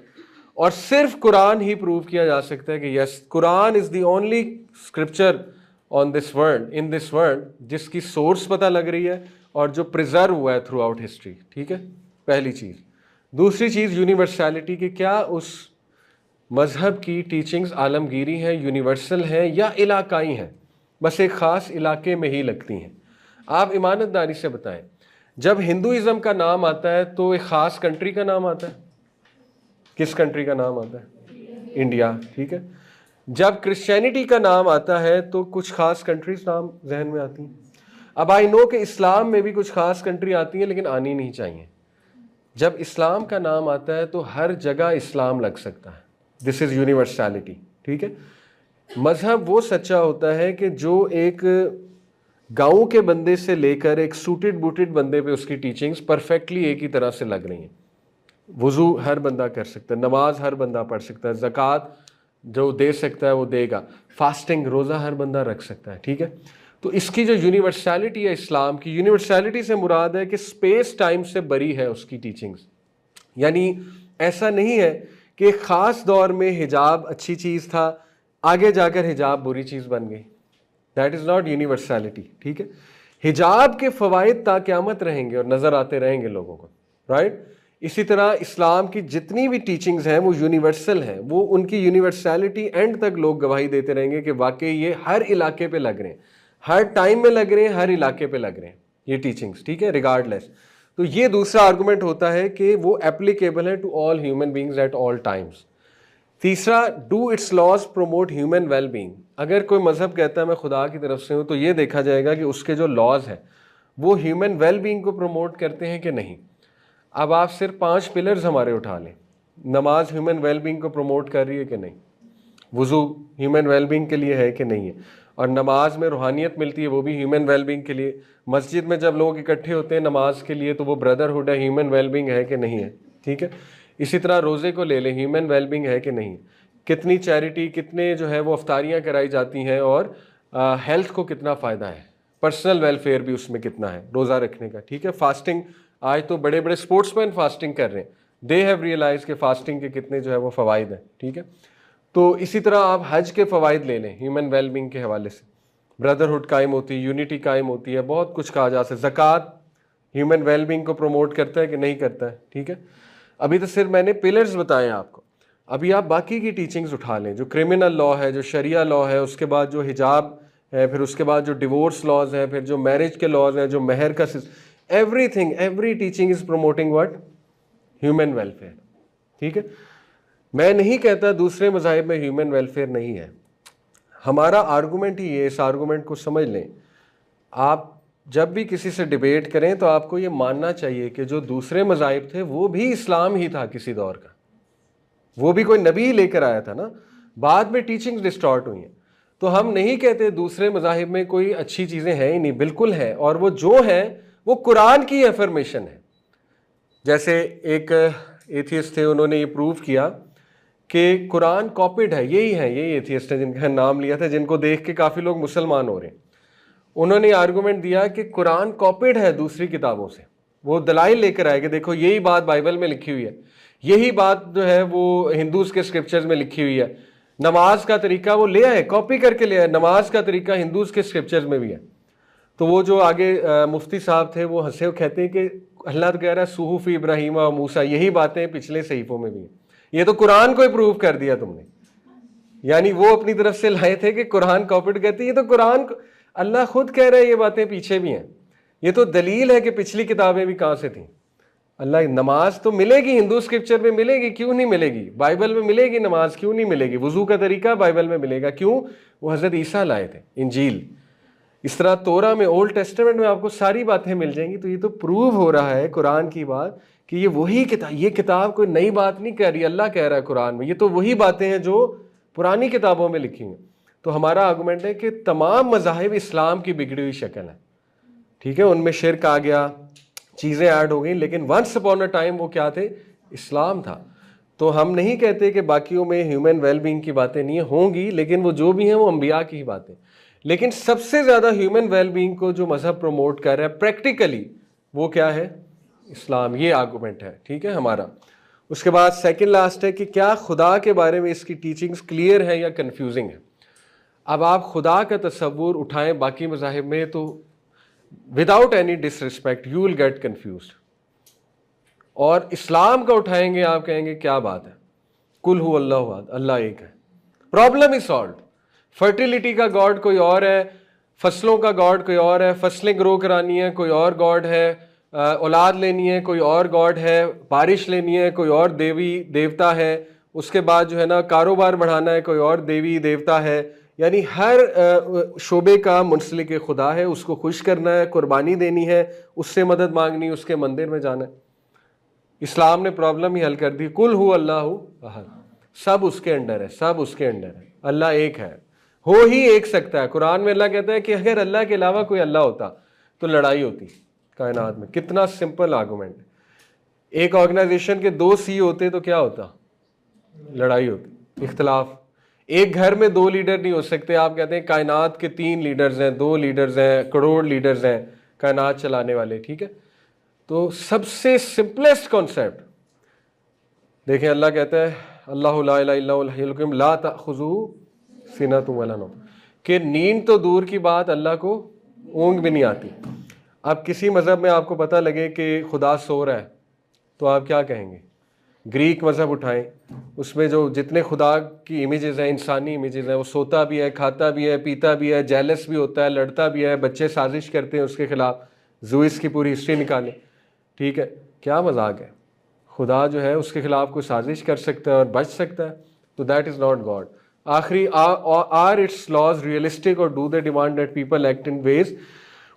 और सिर्फ कुरान ही प्रूव किया जा सकता है कि yes, Quran is the only scripture on this world, in this world, जिसकी सोर्स पता लग रही है और जो प्रिजर्व हुआ है थ्रू आउट हिस्ट्री, ठीक है, पहली चीज़। दूसरी चीज़ यूनिवर्सैलिटी की, क्या उस मज़हब की टीचिंग्स आलमगीरी हैं, यूनिवर्सल हैं, या इलाकाई हैं, बस एक ख़ास इलाके में ही लगती हैं। आप ईमानदारी से बताएं, जब हिंदुइज़्म का नाम आता है तो एक ख़ास कंट्री का नाम आता है। किस कंट्री का नाम आता है? इंडिया, ठीक है। जब क्रिश्चियनिटी का नाम आता है तो कुछ ख़ास कंट्रीज नाम जहन में आती हैं। अब आई नो कि इस्लाम में भी कुछ खास कंट्री आती हैं लेकिन आनी नहीं चाहिए। जब इस्लाम का नाम आता है तो हर जगह इस्लाम लग सकता है। दिस इज़ यूनिवर्सैलिटी, ठीक है। मज़हब वो सच्चा होता है कि जो एक गाँव के बंदे से लेकर एक सूटेड बूटेड बंदे पे उसकी टीचिंग्स परफेक्टली एक ही तरह से लग रही हैं। वज़ू हर बंदा कर सकता है, नमाज हर बंदा पढ़ सकता है, ज़कात जो दे सकता है वो देगा, फास्टिंग रोज़ा हर बंदा रख सकता है, ठीक है। तो इसकी जो यूनिवर्सैलिटी है इस्लाम की, यूनिवर्सैलिटी से मुराद है कि स्पेस टाइम से बरी है उसकी टीचिंग्स। यानी ऐसा नहीं है कि एक ख़ास दौर में हिजाब अच्छी चीज़ था, आगे जाकर हिजाब बुरी चीज़ बन गई। दैट इज़ नॉट यूनिवर्सैलिटी, ठीक है। हिजाब के फ़वाइद ता क़यामत रहेंगे और नज़र आते रहेंगे लोगों को, राइट। इसी तरह इस्लाम की जितनी भी टीचिंग्स हैं वो यूनिवर्सल हैं, वो उनकी यूनिवर्सैलिटी एंड तक लोग गवाही देते रहेंगे कि वाकई ये हर इलाके पे लग रहे हैं, हर टाइम में लग रहे हैं, हर इलाके पे लग रहे हैं ये टीचिंग्स, ठीक है, रिगार्डलेस। तो ये दूसरा आर्गूमेंट होता है कि वो एप्लीकेबल है to all human beings at all times. तीसरा, do its laws promote human well being. अगर कोई मजहब कहता है मैं खुदा की तरफ से हूँ तो ये देखा जाएगा कि उसके जो लॉज हैं वो ह्यूमन वेल बींग को प्रमोट करते हैं कि नहीं। अब आप सिर्फ 5 पिलर्स हमारे उठा लें, नमाज ह्यूमन वेल बींग को प्रमोट कर रही है कि नहीं, वुज़ू ह्यूमन वेल बींग के लिए है कि नहीं है, और नमाज में रूहानियत मिलती है वो भी ह्यूमन वेल बींग के लिए। मस्जिद में जब लोग इकट्ठे होते हैं नमाज के लिए तो वो ब्रदरहुड है, ह्यूमन वेल बींग है कि नहीं है, ठीक है। इसी तरह रोज़े को ले लें, ह्यूमन वेल बींग है कि नहीं, कितनी चैरिटी, कितने जो है वो अफ्तारियाँ कराई जाती हैं, और हेल्थ को कितना फ़ायदा है, पर्सनल वेलफेयर भी उसमें कितना है रोज़ा रखने का, ठीक है। फास्टिंग, आज तो बड़े बड़े स्पोर्ट्समैन फास्टिंग कर रहे हैं, दे हैव रियलाइज के फास्टिंग के कितने जो है वो फ़वाइद हैं, ठीक है। तो इसी तरह आप हज के फ़वाइद ले लें, ह्यूमन वेलबींग के हवाले से ब्रदरहुड कायम होती है, यूनिटी कायम होती है, बहुत कुछ कहा जा सकता है। ज़कात ह्यूमन वेलबींग को प्रमोट करता है कि नहीं करता है, ठीक है। अभी तो सिर्फ मैंने पिलर्स बताए आपको, अभी आप बाकी की टीचिंग्स उठा लें, जो क्रिमिनल लॉ है, जो शरिया लॉ है, उसके बाद जो हिजाब है, फिर उसके बाद जो डिवोर्स लॉज हैं, फिर जो मैरिज के लॉज हैं, जो महर का everything, every teaching is promoting what, human welfare, ठीक है। मैं नहीं कहता दूसरे मज़ाहिब में ह्यूमन वेलफेयर नहीं है, हमारा आर्गूमेंट ही ये, इस आर्गूमेंट को समझ लें। आप जब भी किसी से डिबेट करें तो आपको ये मानना चाहिए कि जो दूसरे मज़ाहिब थे वो भी इस्लाम ही था किसी दौर का, वो भी कोई नबी लेकर आया था ना, बाद में टीचिंग्स डिस्टॉर्ट हुई हैं। तो हम नहीं कहते दूसरे मज़ाहिब में कोई अच्छी चीज़ें हैं ही नहीं, बिल्कुल है, और वो जो है वो कुरान की एफर्मेशन है। जैसे एक एथियस्ट थे, उन्होंने ये प्रूव किया कि कुरान कॉपीड है, यही एथियस्ट है जिनका नाम लिया था, जिनको देख के काफ़ी लोग मुसलमान हो रहे हैं। उन्होंने आर्गूमेंट दिया कि कुरान कॉपीड है दूसरी किताबों से, वो दलाइल लेकर आए कि देखो यही बात बाइबल में लिखी हुई है, यही बात जो है वो हिंदूज़ के स्क्रिप्चर्स में लिखी हुई है, नमाज का तरीका वो ले आए, कॉपी करके ले आए, नमाज का तरीका हिंदूज़ के स्क्रिप्चर्स में भी है। तो वो जो आगे मुफ्ती साहब थे वो हंसे, वो कहते हैं कि अल्लाह तो कह रहा है सुहूफ इब्राहीम और मूसा, यही बातें पिछले सहीफों में भी हैं, ये तो कुरान को ही प्रूव कर दिया तुमने। यानी वो अपनी तरफ से लाए थे कि कुरान कॉपीड, कहते ये तो कुरान, अल्लाह खुद कह रहा है ये बातें पीछे भी हैं, ये तो दलील है कि पिछली किताबें भी कहाँ से थी। अल्लाह, नमाज तो मिलेगी हिंदू स्क्रिप्चर में मिलेगी, क्यों नहीं मिलेगी, बाइबल में मिलेगी नमाज, क्यों नहीं मिलेगी, वुजू का तरीका बाइबल में मिलेगा, क्यों, वो हज़रत ईसा लाए थे, इंजील। इस तरह तोरा में, ओल्ड टेस्टामेंट में आपको सारी बातें मिल जाएंगी। तो ये तो प्रूव हो रहा है कुरान की बात कि ये वही किताब, ये किताब कोई नई बात नहीं कह रही, अल्लाह कह रहा है कुरान में, ये तो वही बातें हैं जो पुरानी किताबों में लिखी हैं। तो हमारा आर्गूमेंट है कि तमाम मज़ाहिब इस्लाम की बिगड़ी हुई शक्ल है, ठीक है, उनमें शिर्क आ गया, चीज़ें ऐड हो गई, लेकिन वंस अपॉन अ टाइम वो क्या थे, इस्लाम था। तो हम नहीं कहते कि बाकियों में ह्यूमन वेलबींग की बातें नहीं होंगी, लेकिन वो जो भी हैं वो अंबिया की ही बातें। लेकिन सबसे ज़्यादा ह्यूमन वेलबींग को जो मज़हब प्रमोट कर रहा है प्रैक्टिकली, वो क्या है, इस्लाम। ये आर्गूमेंट है, ठीक है हमारा। उसके बाद सेकंड लास्ट है कि क्या खुदा के बारे में इसकी टीचिंग्स क्लियर है या कंफ्यूजिंग है। अब आप खुदा का तस्वुर उठाएं बाकी मज़ाहिब में तो without any disrespect you will get confused, और इस्लाम का उठाएंगे आप कहेंगे क्या बात है, कुल हु अल्लाहु अहद, अल्लाह एक है, प्रॉब्लम इज सॉल्व। फर्टिलिटी का गॉड कोई और है, फसलों का गॉड कोई और है, फसलें ग्रो करानी है कोई और गॉड है, औलाद लेनी है कोई और गॉड है, बारिश लेनी है कोई और देवी देवता है, उसके बाद जो है ना कारोबार बढ़ाना है कोई और देवी देवता है, यानी हर शोबे का मुंसलिक खुदा है, उसको खुश करना है, कुर्बानी देनी है, उससे मदद मांगनी, उसके मंदिर में जाना है। इस्लाम ने प्रॉब्लम ही हल कर दी, कुल हु अल्लाहु अहद, सब उसके अंडर है, सब उसके अंडर है, अल्लाह एक है, हो ही एक सकता है। कुरान में अल्लाह कहता है कि अगर अल्लाह के अलावा कोई अल्लाह होता तो लड़ाई होती कायनात में। कितना सिंपल आर्गूमेंट है। एक ऑर्गेनाइजेशन के 2 सी होते तो क्या होता? लड़ाई होती, इख्तलाफ। एक घर में 2 लीडर नहीं हो सकते। आप कहते हैं कायनात के 3 लीडर्स हैं, 2 लीडर्स हैं, करोड़ लीडर्स हैं कायनात चलाने वाले, ठीक है। तो सबसे सिंपलेस्ट कॉन्सेप्ट देखें, अल्लाह कहता है अल्लाहु ला इलाहा इल्ला हुवल हय्युल क़य्यूम ला तअख़ुज़ुहु सिनतुन वला नौम, कि नींद तो दूर की बात, अल्लाह को ऊँग भी नहीं आती। अब किसी मज़हब में आपको पता लगे कि खुदा सो रहा है तो आप क्या कहेंगे? ग्रीक मज़हब उठाएं, उसमें जो जितने खुदा की इमेजेस हैं, इंसानी इमेजेस हैं, वो सोता भी है, खाता भी है, पीता भी है, जेलस भी होता है, लड़ता भी है, बच्चे साजिश करते हैं उसके खिलाफ। ज़ूइस की पूरी हिस्ट्री निकालें, ठीक है। क्या मजाक है? खुदा जो है उसके खिलाफ कोई साजिश कर सकता है और बच सकता है? तो दैट इज़ नॉट गॉड। आखिरी आर इट्स लॉज रियलिस्टिक और do they demand that people act in ways,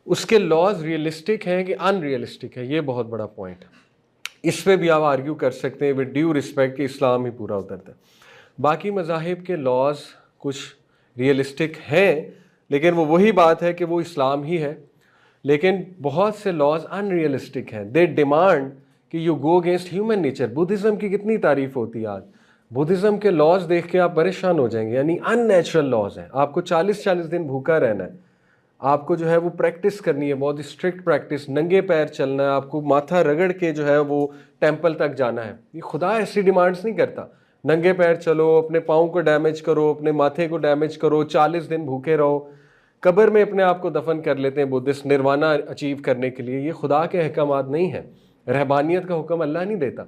उसके लॉज रियलिस्टिक हैं कि अनरियलिस्टिक है? ये बहुत बड़ा पॉइंट है। इस पर भी आप आर्ग्यू कर सकते हैं विद ड्यू रिस्पेक्ट कि इस्लाम ही पूरा उतरता है। बाकी मज़ाहिब के लॉज कुछ रियलिस्टिक हैं, लेकिन वो वही बात है कि वो इस्लाम ही है। लेकिन बहुत से लॉज अनरियलिस्टिक हैं, दे डिमांड कि you go against human nature. Buddhism की कितनी तारीफ होती है आज, बुद्धिज़्म के लॉज देख के आप परेशान हो जाएंगे, यानी अननेचुरल लॉज हैं। आपको 40-40 दिन भूखा रहना है, आपको जो है वो प्रैक्टिस करनी है, बहुत स्ट्रिक्ट प्रैक्टिस, नंगे पैर चलना है, आपको माथा रगड़ के जो है वो टेंपल तक जाना है। ये खुदा ऐसी डिमांड्स नहीं करता, नंगे पैर चलो, अपने पाँव को डैमेज करो, अपने माथे को डैमेज करो, 40 दिन भूखे रहो, कब्र में अपने आप को दफन कर लेते हैं बुद्धिस्ट निर्वाणा अचीव करने के लिए। ये खुदा के अहकामात नहीं है, रहबानियत का हुक्म अल्लाह नहीं देता।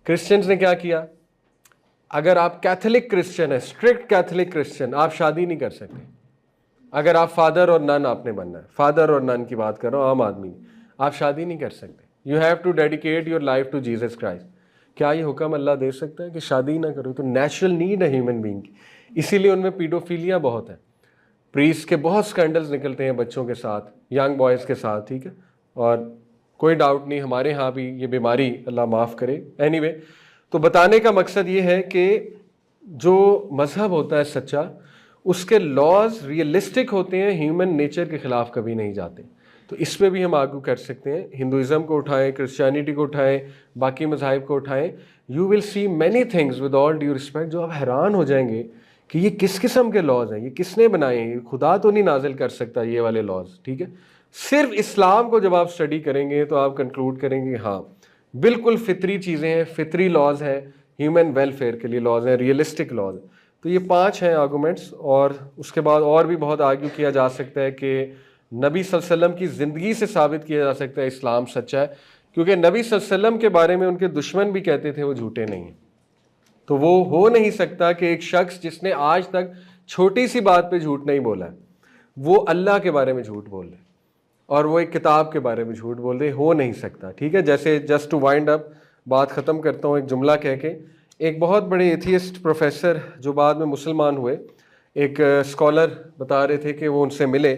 क्रिश्चियंस ने क्या किया? अगर आप कैथोलिक क्रिश्चियन है, स्ट्रिक्ट कैथोलिक क्रिश्चियन, आप शादी नहीं कर सकते। अगर आप फादर और नन आपने बनना है, फादर और नन की बात कर रहा हूँ, आम आदमी, आप शादी नहीं कर सकते। You have to dedicate your life to Jesus Christ. क्या ये हुक्म अल्लाह दे सकता है कि शादी ना करो? तो नेचुरल नीड है ह्यूमन बीइंग की, इसीलिए उनमें पीडोफीलिया बहुत है। प्रीस्ट के बहुत स्कैंडल्स निकलते हैं बच्चों के साथ, यंग बॉयज़ के साथ, ठीक है। और कोई डाउट नहीं, हमारे यहाँ भी ये बीमारी, अल्लाह माफ़ करे। एनीवे, तो बताने का मकसद ये है कि जो मज़हब होता है सच्चा, उसके लॉज रियलिस्टिक होते हैं, ह्यूमन नेचर के ख़िलाफ़ कभी नहीं जाते। तो इस पे भी हम आर्ग्यू कर सकते हैं। हिंदुइज़म को उठाएं, क्रिश्चियनिटी को उठाएं, बाकी मज़ाहिब को उठाएं, you will see many things with all due respect, जो आप हैरान हो जाएंगे कि ये किस किस्म के लॉज हैं, ये किसने बनाए हैं? खुदा तो नहीं नाजिल कर सकता ये वाले लॉज, ठीक है। सिर्फ इस्लाम को जब आप स्टडी करेंगे तो आप कंक्लूड करेंगे हाँ बिल्कुल फितरी चीज़ें हैं, फितरी लॉज हैं, ह्यूमन वेलफेयर के लिए लॉज हैं, रियलिस्टिक लॉज। तो ये 5 हैं आर्गूमेंट्स, और उसके बाद और भी बहुत आर्ग्यू किया जा सकता है कि नबी सल्लल्लाहु अलैहि वसल्लम की ज़िंदगी से साबित किया जा सकता है इस्लाम सच्चा है, क्योंकि नबी सल्लल्लाहु अलैहि वसल्लम के बारे में उनके दुश्मन भी कहते थे वो झूठे नहीं हैं। तो वो हो नहीं सकता कि एक शख्स जिसने आज तक छोटी सी बात पे झूठ नहीं बोला है, वो अल्लाह के बारे में झूठ बोल रहे और वो एक किताब के बारे में झूठ बोल रहे, हो नहीं सकता, ठीक है। जैसे जस्ट टू वाइंड अप, बात ख़त्म करता हूँ एक जुमला कह के। एक बहुत बड़े एथियस्ट प्रोफेसर जो बाद में मुसलमान हुए, एक स्कॉलर बता रहे थे कि वो उनसे मिले,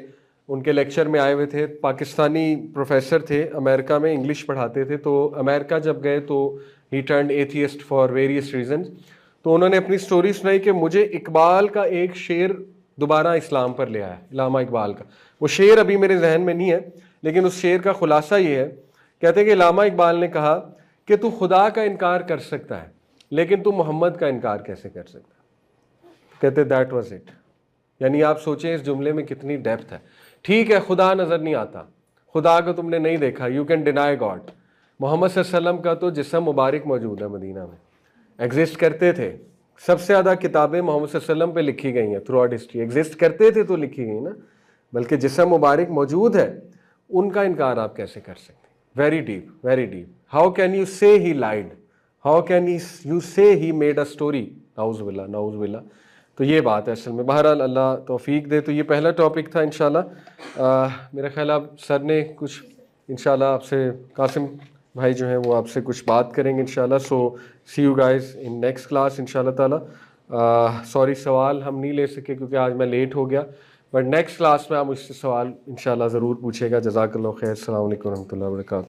उनके लेक्चर में आए हुए थे। पाकिस्तानी प्रोफेसर थे, अमेरिका में इंग्लिश पढ़ाते थे। तो अमेरिका जब गए तो ही turned atheist for various reasons. तो उन्होंने अपनी स्टोरी सुनाई कि मुझे इकबाल का एक शेर दोबारा इस्लाम पर ले आया, इलामा इकबाल का। वो शेर अभी मेरे जहन में नहीं है, लेकिन उस शेर का खुलासा ये है, कहते हैं कि इलामा इकबाल ने कहा कि तू खुदा का इनकार कर सकता है, लेकिन तू मोहम्मद का इनकार कैसे कर सकता है? कहते दैट वाज इट। यानी आप सोचें इस जुमले में कितनी डेप्थ है। ठीक है, खुदा नज़र नहीं आता, खुदा को तुमने नहीं देखा, you can deny God. Muhammad सल्लल्लाहु अलैहि वसल्लम का तो जिस्म मुबारक मौजूद है, मदीना में एग्जिस्ट करते थे। सबसे ज़्यादा किताबें मोहम्मद सल्लल्लाहु अलैहि वसल्लम पे लिखी गई हैं थ्रू आउट हिस्ट्री। एग्जिस्ट करते थे तो लिखी गई ना, बल्कि जिस्म मुबारक मौजूद है, उनका इनकार आप कैसे कर सकते हैं? Very deep, very deep. How can you से ही लाइड, हाउ कैन यू से ही मेड अ स्टोरी? नाउज़ बिल्लाह, नाउज़ बिल्लाह। तो ये बात है असल में। बहरहाल अल्लाह तौफीक दे। तो ये पहला टॉपिक था इंशाल्लाह। मेरा ख्याल आप सर ने कुछ इंशाल्लाह आपसे, कासिम भाई जो हैं वो आपसे कुछ बात करेंगे इंशाल्लाह। So see you guys in next class इंशाल्लाह ताला। सॉरी सवाल हम नहीं ले सके क्योंकि आज मैं लेट हो गया, बट नेक्स्ट क्लास में आप मुझसे सवाल इंशाल्लाह ज़रूर पूछेगा। जज़ाकल्लाह खैर। अस्सलाम वालेकुम रहमतुल्लाहि व बरकातहू।